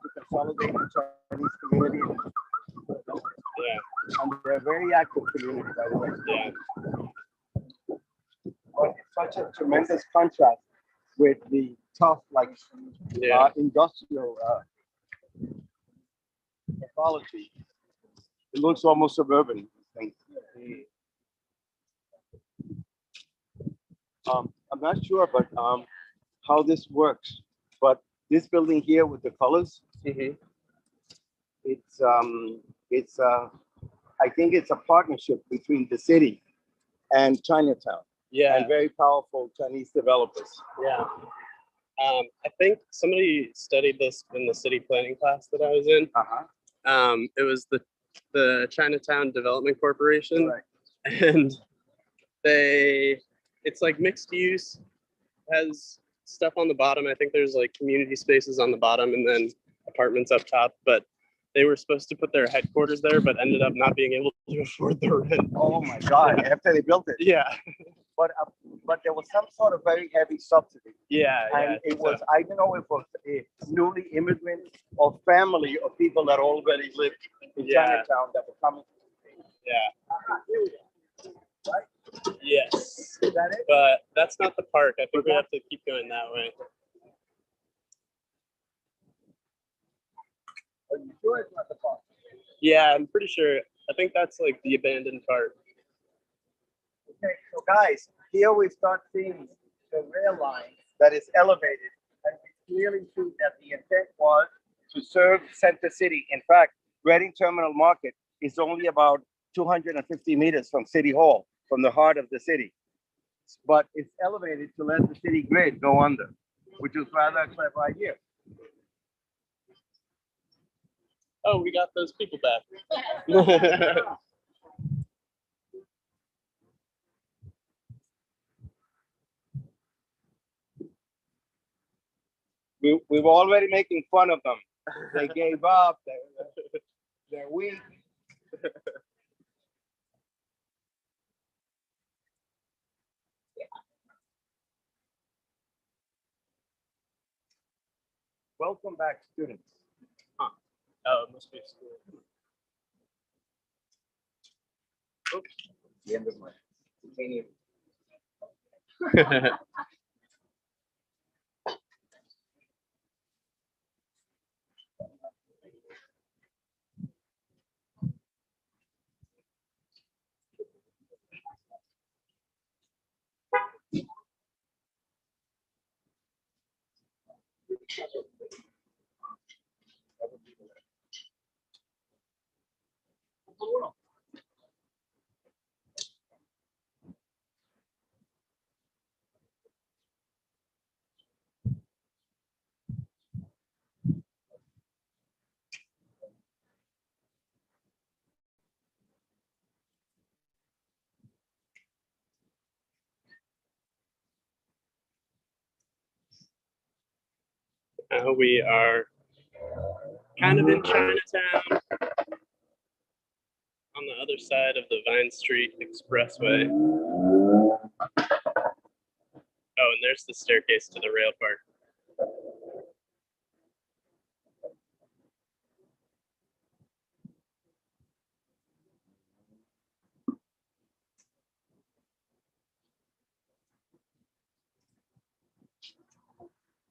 To consolidate the Chinese community. Yeah. And they're a very active community, by the way. Yeah. But it's such a tremendous contrast with the tough, like, Yeah. industrial ecology. It looks almost suburban. I think. I'm not sure, but how this works. But this building here with the colors, Mm-hmm. it's I think it's a partnership between the city and Chinatown, Yeah. and very powerful Chinese developers. Yeah. I think somebody studied this in the city planning class that I was in. It was the Chinatown Development Corporation, Right. and it's like mixed use, has stuff on the bottom. I think there's like community spaces on the bottom and then apartments up top, but they were supposed to put their headquarters there, but ended up not being able to afford the rent. Oh my God! After they built it, Yeah. but there was some sort of very heavy subsidy, Yeah. and it was I don't know if it was a newly immigrant or family of people that already lived in Yeah. Chinatown that were coming. Yeah. Right? Yes. Is that it? But that's not the park. I think we have to keep going that way. Are you sure it's not the park? Yeah, I'm pretty sure. I think that's like the abandoned park. Okay, so guys, here we start seeing the rail line that is elevated, and we clearly see that the intent was to serve Center City. In fact, Reading Terminal Market is only about 250 meters from City Hall, from the heart of the city. But it's elevated to let the city grid go under, which is rather a clever idea. Oh, we got those people back. We were already making fun of them. They gave up. They're weak. Welcome back, students. Oh, it must be a school. Oops, the end of my titanium. Now we are kind of in Chinatown on the other side of the Vine Street Expressway. Oh, and there's the staircase to the rail park.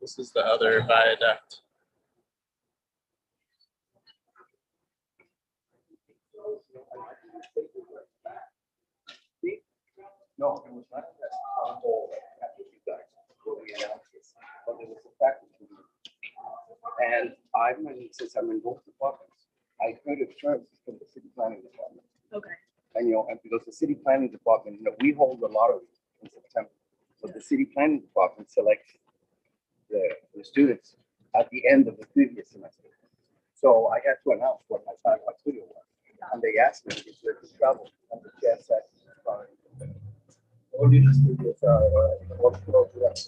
This is the other viaduct. No, it was not that town hall after you guys where we announced this, but it was a faculty meeting. And since I'm in both departments, I heard of terms from the city planning department. Okay. And and because the city planning department, we hold a lottery in September. So the city planning department selects the students at the end of the previous semester. So I had to announce what my studio was. And they asked me if they could travel. And the chair said, all these studios are what floor to that.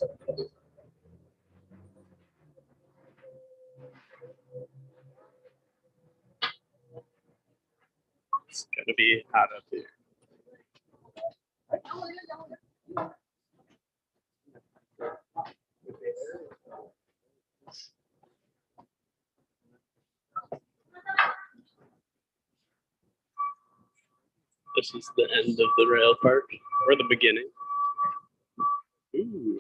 It's gonna be hot up here. This is the end of the rail park, or the beginning. Ooh.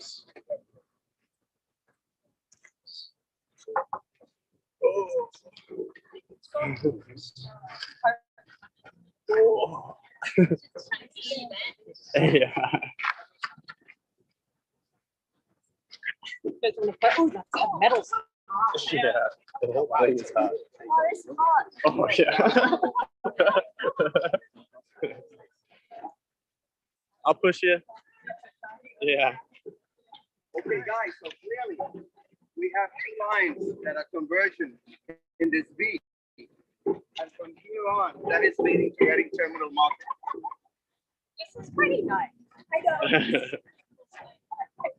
Oh. Oh. Yeah. Oh, that's a metal. Yeah. The whole thing is hot. Oh, it's hot. Oh yeah. I'll push you. Yeah. Okay, guys, so clearly we have two lines that are convergent in this V. And from here on, that is leading to Reading Terminal Market. This is pretty nice. I know.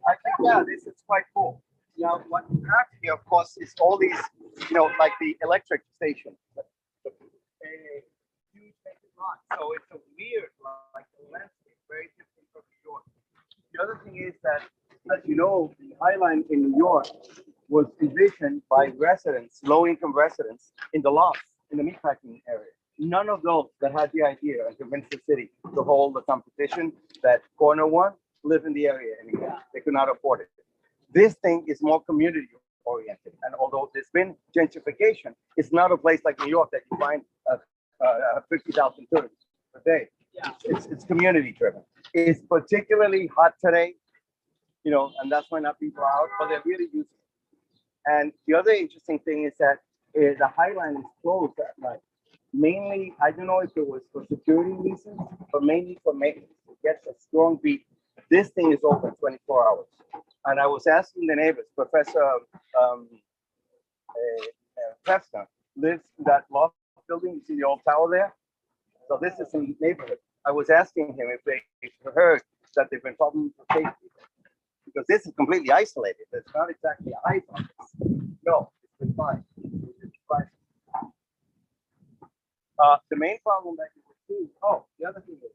I think, yeah, this is quite cool. Now, what you have here, of course, is all these, like the electric stations. A huge vacant lot. So it's a weird, like, landscape, very different from New York. The other thing is that, as you know, the High Line in New York was envisioned by residents, low-income residents, in the lofts, in the meatpacking area. None of those that had the idea and convinced the city to hold the competition that corner one live in the area anymore. They could not afford it. This thing is more community oriented. And although there's been gentrification, it's not a place like New York that you find 50,000 tourists a day. It's community driven. It's particularly hot today, and that's why not people are out, but they're really using it. And the other interesting thing is that the High Line is closed at night. Mainly, I don't know if it was for security reasons, but mainly for maintenance. It gets a strong beat. This thing is open 24 hours. And I was asking the neighbors, Professor Pefner lives in that loft building. You see the old tower there? So this is in the neighborhood. I was asking him if they heard that there have been problems with safety. Because this is completely isolated. There's not exactly a height on this. No, it's been fine. It's fine. The main problem that you will see, the other thing is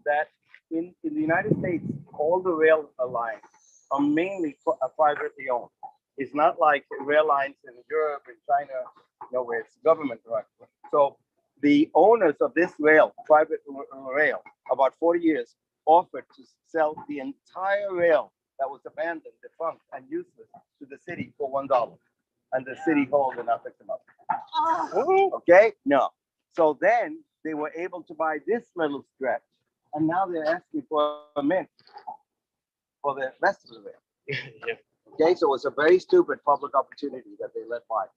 that in the United States, all the rail lines are mainly privately owned. It's not like rail lines in Europe and China, where it's government run. So the owners of this rail, private rail, about 40 years, offered to sell the entire rail that was abandoned, defunct, and useless to the city for $1. And the city hall did not pick them up. Okay? No. So then they were able to buy this little stretch, and now they're asking for a mint for the rest of the rail. Yeah. Okay, so it's a very stupid public opportunity that they let by.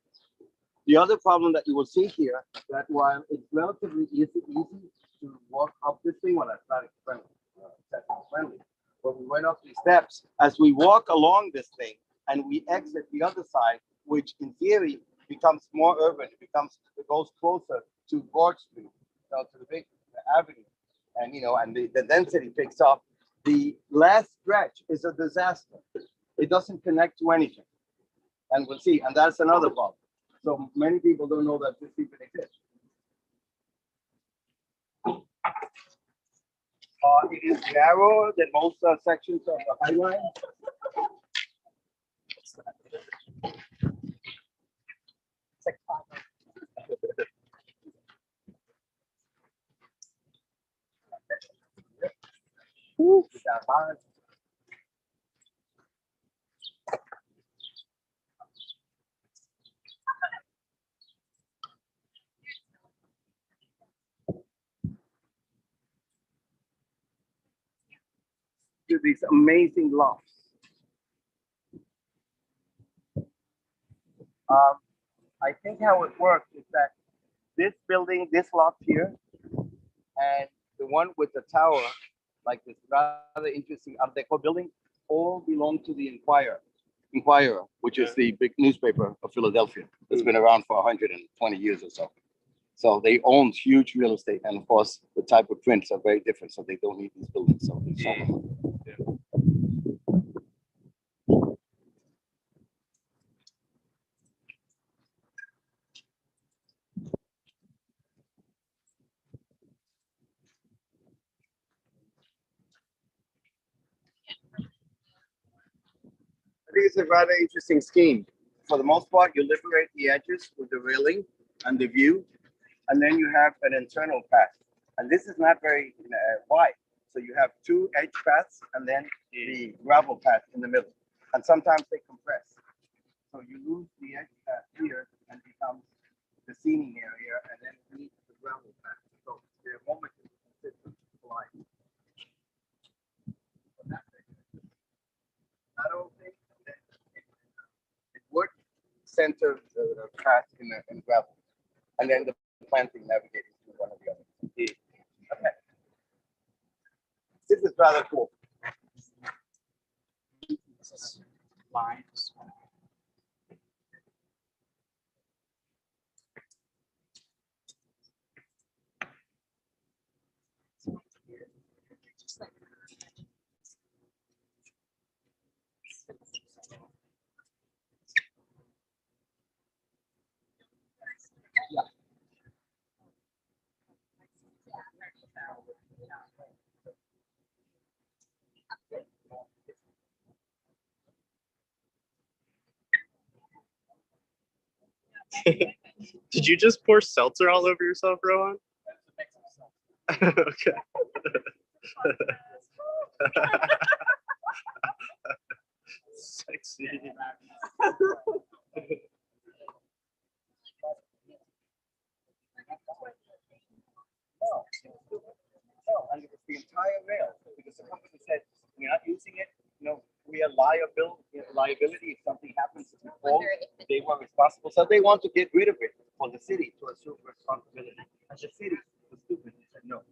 The other problem that you will see here, that while it's relatively easy to walk up this thing, well, that's not friendly, but we went up these steps. As we walk along this thing and we exit the other side, which in theory becomes more urban, it goes closer to Broad Street, to the big avenue, and and the density picks up. The last stretch is a disaster. It doesn't connect to anything, and we'll see. And that's another problem. So many people don't know that this even exists. It is narrower than most sections of the High Line. To these amazing lofts. I think how it works is that this building, this loft here, and the one with the tower, like this rather interesting Art Deco building, all belong to the Inquirer, which is the big newspaper of Philadelphia. It's been around for 120 years or so. So they own huge real estate, and of course, the type of prints are very different, so they don't need these buildings. So they sell them. is a rather interesting scheme. For the most part, you liberate the edges with the railing and the view, and then you have an internal path. And this is not very wide. So you have two edge paths and then the gravel path in the middle. And sometimes they compress. So you lose the edge path here and becomes the seating area, and then meet the gravel path. So the moment is consistent line. I don't think that it would center the path in gravel, and then the planting navigating through one of the other. Okay. This is rather cool. Lines. Did you just pour seltzer all over yourself, Rohan? Okay. Sexy. No, and it was the entire rail because the company said we're not using it. We are liability if something happens to the pole. They were responsible, so they want to get rid of it for the city to assume responsibility. And the city was stupid. They said no.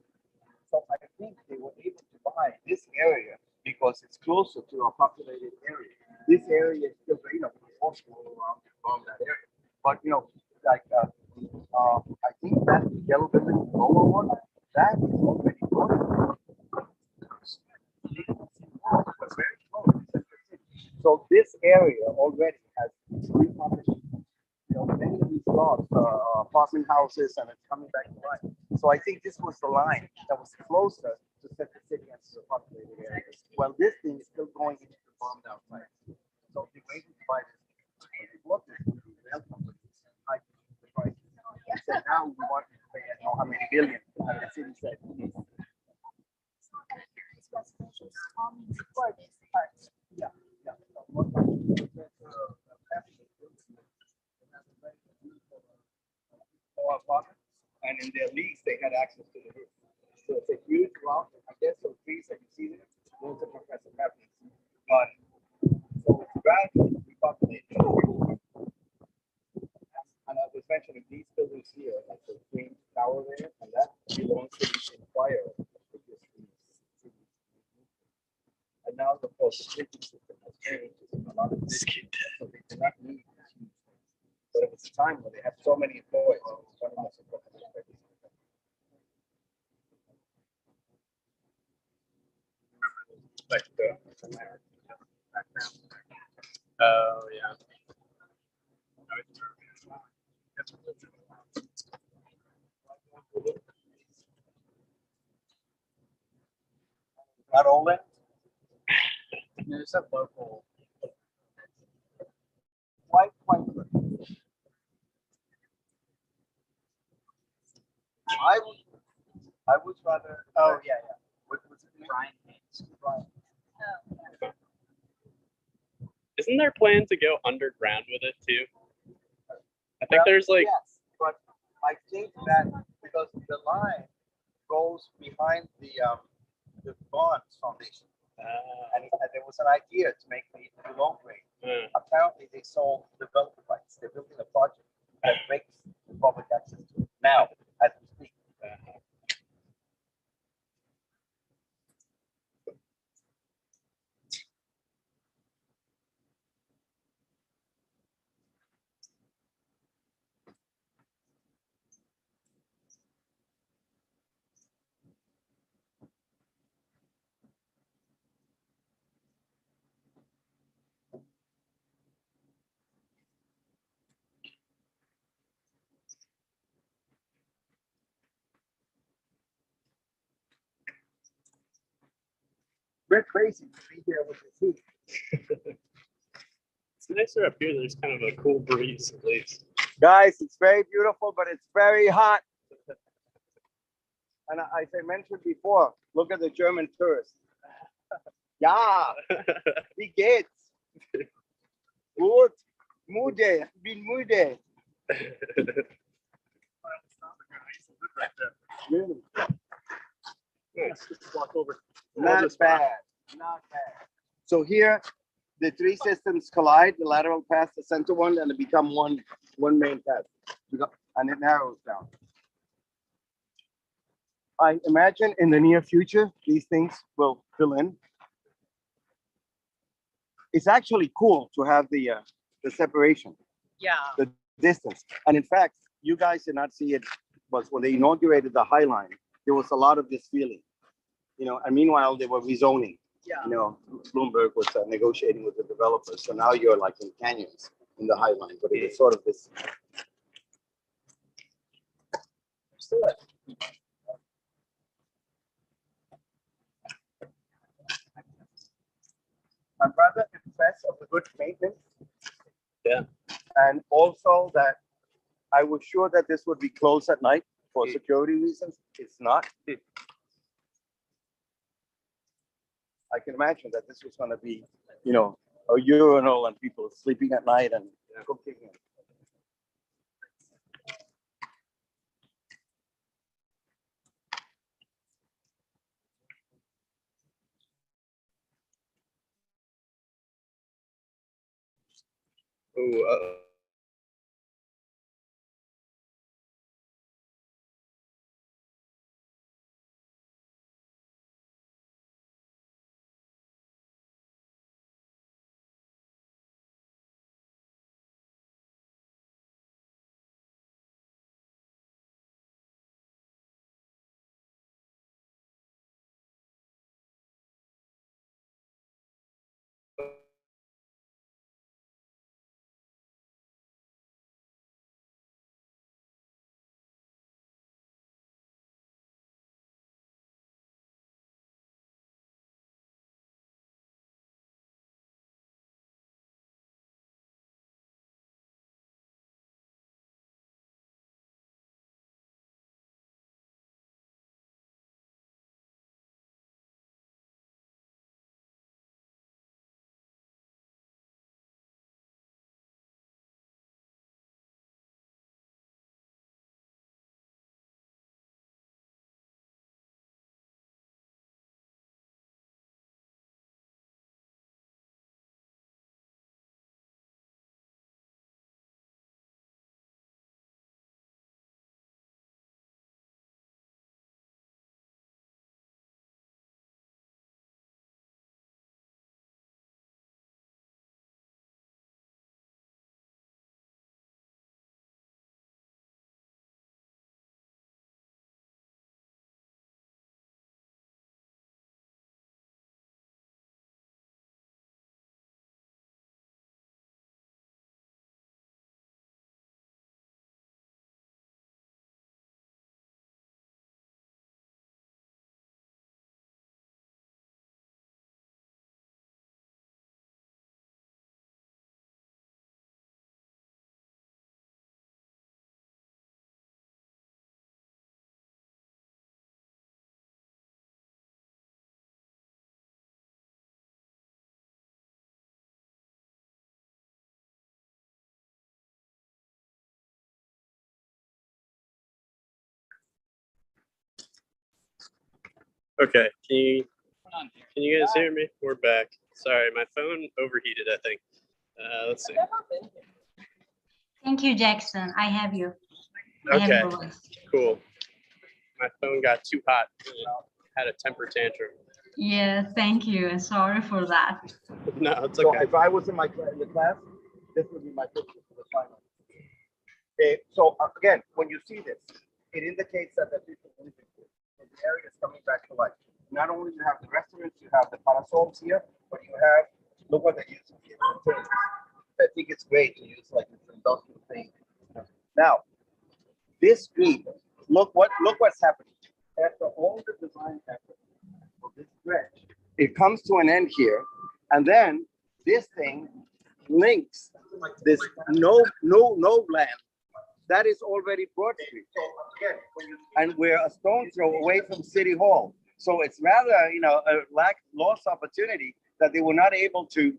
So I think they were able to buy this area because it's closer to a populated area. This area is still, also around that area. But like I think that yellow building lower one, that is already broken. But very close. So this area already has three properties. Many of these lots are apartment houses, and it's coming back to life. So I think this was the line that was closer to set the city into the populated areas. Well, this thing is still going into the bombed out site. So the way to buy this, look at the rail companies, hike the price. They said now we want to pay how many billion, and the city said please. Residential coming for this part. Yeah. And in their lease, they had access to the roof. So it's a huge rock. I guess those trees that you see there, those are Professor Pepper's. But so it's gradually repopulated. And I was mentioning these buildings here, like the green tower there, and that belongs to the Empire. And now the whole security system has changed. A lot of this, so they do not need this huge thing. But it was a time when they had so many employees. It was one of the most important aspects. Like the background. Oh yeah. Not all that. There's a local. Quite good. I would rather. Oh yeah. What was it? Brian Haynes. Brian. Isn't there a plan to go underground with it too? I think Well, there's like yes, but I think that because the line goes behind the Bonds Foundation, and there was an idea to make the low grade. Apparently, they sold developer rights. They're building a project that makes the public access to it now as we speak. We're crazy to be here with the heat. It's nicer up here. There's kind of a cool breeze at least. Guys, it's very beautiful, but it's very hot. And as I mentioned before, look at the German tourists. Ja, wie geht's? Gut, müde, bin müde. Really? Nice. Just walk over. Not bad, not bad. So here, the three systems collide, the lateral path, the center one, and it become one main path. And it narrows down. I imagine in the near future, these things will fill in. It's actually cool to have the separation, Yeah. the distance. And in fact, you guys did not see it, but when they inaugurated the High Line, there was a lot of this feeling, you know, and meanwhile they were rezoning. Yeah. You know, Bloomberg was negotiating with the developers. So now you're like in canyons in the High Line, but it is sort of this. I'm rather impressed of the good maintenance. Yeah. And also that I was sure that this would be closed at night for security reasons. It's not. I can imagine that this was going to be, you know, a urinal and people sleeping at night and cooking. Ooh, okay. Can you guys hear me? We're back. Sorry, my phone overheated, I think. Let's see. Thank you, Jackson. I have you. I have Okay, your voice. cool. My phone got too hot. It had a temper tantrum. Yeah, thank you. Sorry for that. No, it's So okay. if I was in the class, this would be my picture for the final. Okay, so again, when you see this, it indicates that the people living here, so the area is coming back to life. Not only you have the restaurants, you have the parasols here, but you have, look what they're using here. I think it's great to use like this industrial thing. Now, this street, look what's happening. After all the design effort of this stretch, it comes to an end here, and then this thing links this no land, that is already Broad Street. And we're a stone's throw away from City Hall. So it's rather, you know, a lost opportunity that they were not able to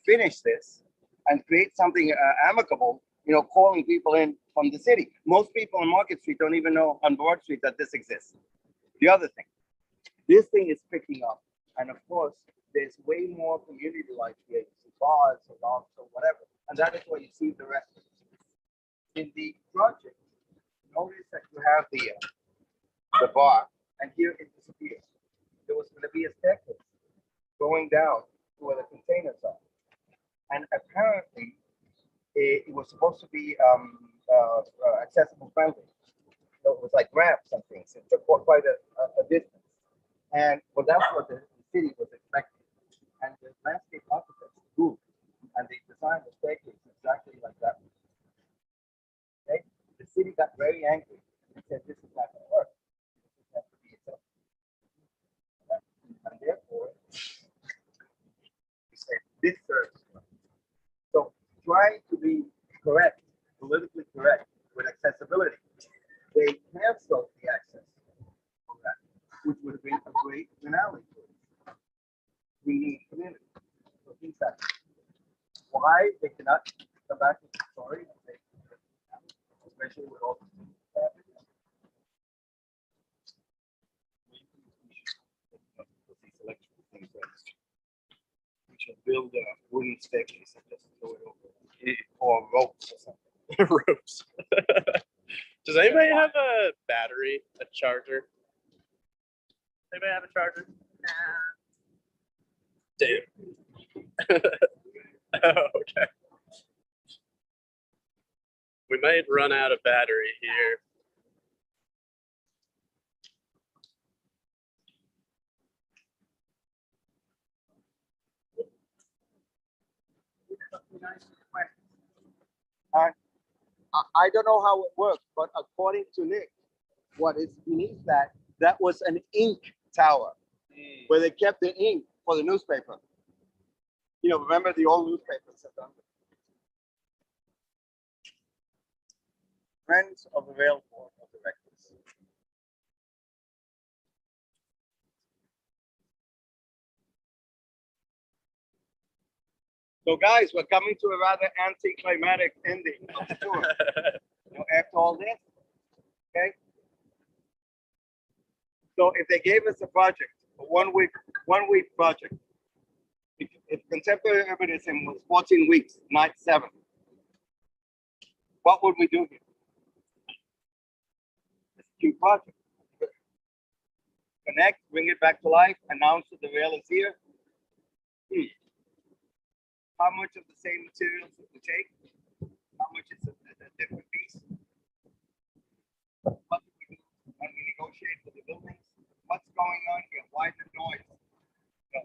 finish this and create something amicable, you know, calling people in from the city. Most people on Market Street don't even know on Broad Street that this exists. The other thing, this thing is picking up. And of course, there's way more community life here, bars or lounge or whatever. And that is where you see the rest. In the project, notice that you have the bar, and here it disappears. There was going to be a staircase going down to where the containers are. And apparently, it was supposed to be accessible friendly. So it was like ramps and things. It took quite a distance. And well, that's what the city was expecting. And the landscape architects grew, and they designed the staircase exactly like that. Okay? The city got very angry and said, "This is not going to work. This has to be acceptable." And therefore, we said, "This serves." So trying to be correct, politically correct with accessibility, they canceled the access for that, which would have been a great finale for it. We need community. So things that why they cannot come back to the story, and say, especially with all the things that happen. These electrical things, we should build a wooden staircase and just throw it over, or ropes or something. Ropes. Does anybody have a battery, a charger? Anybody have a charger? Damn. Oh, okay. We might run out of battery here. I don't know how it works, but according to Nick, what is beneath that, that was an ink tower where they kept the ink for the newspaper. You know, remember the old newspapers? Friends of the Rail Board of Directors. So guys, we're coming to a rather anticlimactic ending of the tour. You know, after all this, okay? So if they gave us a project, a one week project, if contemporary urbanism was 14 weeks, night 7, what would we do here? It's a cute project. Connect, bring it back to life, announce that the rail is here. How much of the same materials would we take? How much is a different piece? What do we do when we negotiate with the buildings? What's going on here? Why the noise? No.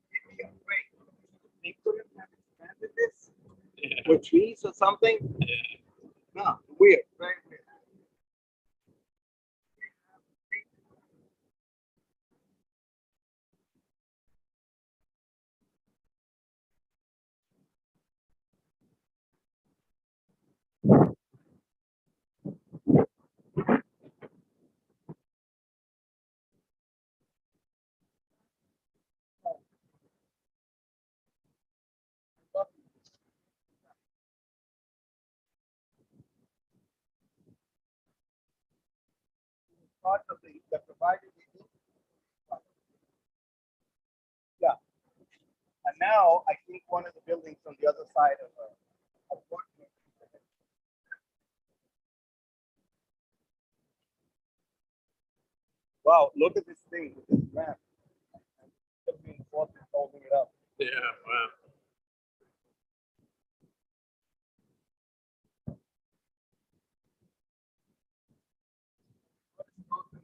Give me a break. They couldn't have expanded this with trees or something? No, weird, very weird. Part of the provided. Yeah. And now I think one of the buildings on the other side of Portland. Wow, look at this thing with this ramp. Just reinforcement holding it up. Yeah, wow. What is supposed to make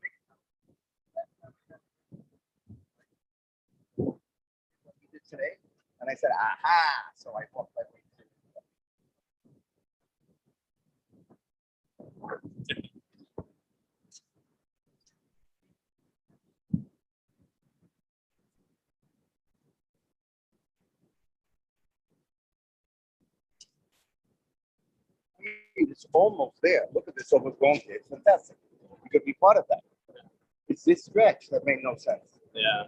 And I said, aha, so I walked my way through. It's almost there. Look at this overgrown here. It's fantastic. You could be part of that. It's this stretch that made no sense. Yeah.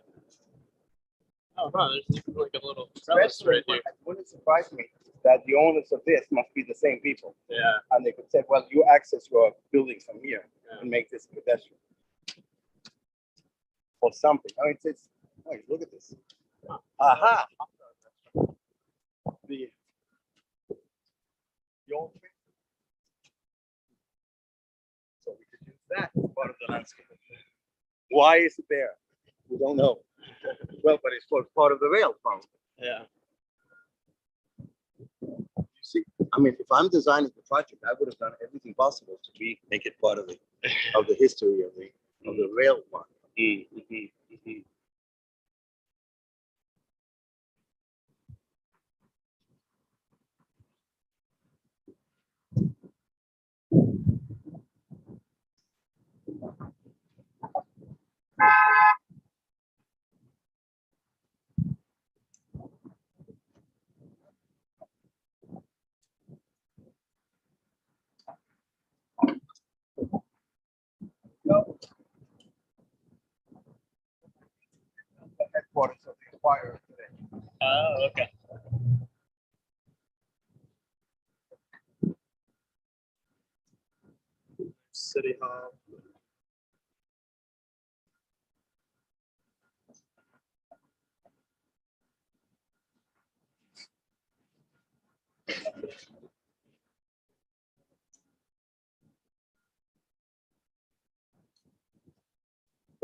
Oh, wow, there's like a little Stretch crevice right here. wouldn't surprise me that the owners of this must be the same people. Yeah. And they could say, well, you access your building from here and make this pedestrian. Or something. I mean, it's oh, look at this. Aha. The old thing. So we could use that as part of the landscape. Why is it there? We don't know. Well, but it's for part of the rail probably. Yeah. You see, I mean, if I'm designing the project, I would have done everything possible to make it part of the history of the rail line. No. The headquarters of the Inquirer today. Oh, okay. City Hall.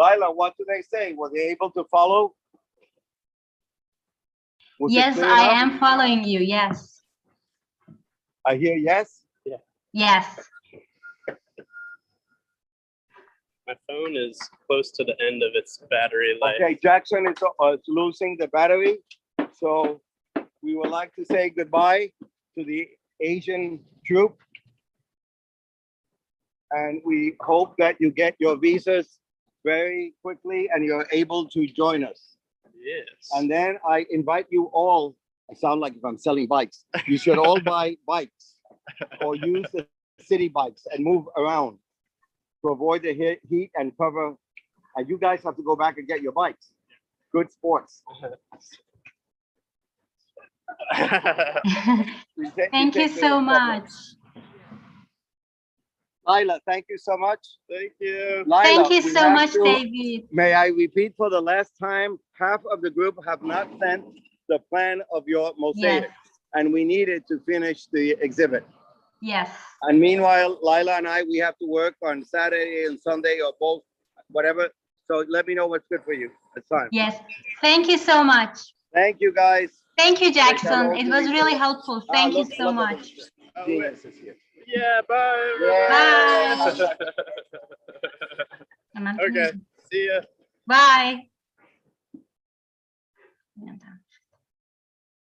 Lila, what do they say? Were they able to follow? Was it Yes, clear I enough? am following you. Yes. I hear yes. Yes. My phone is close to the end of its battery life. Okay, Jackson is losing the battery. So we would like to say goodbye to the Asian troop. And we hope that you get your visas very quickly and you're able to join us. Yes. And then I invite you all, I sound like if I'm selling bikes, you should all buy bikes or use the city bikes and move around to avoid the heat and cover. And you guys have to go back and get your bikes. Good sports. Thank you so much. Lila, thank you so much. Thank you. Lila, Thank you we so have much, to- David. May I repeat for the last time, half of the group have not sent the plan of your mosaic. Yes. And we needed to finish the exhibit. Yes. And meanwhile, Lila and I, we have to work on Saturday and Sunday or both, whatever. So let me know what's good for you. It's time. Yes. Thank you so much. Thank you, guys. Thank you, Jackson. It was really helpful. Thank you so much. Genius is here. Yeah, bye. Yeah. Bye. Okay, see ya. Bye.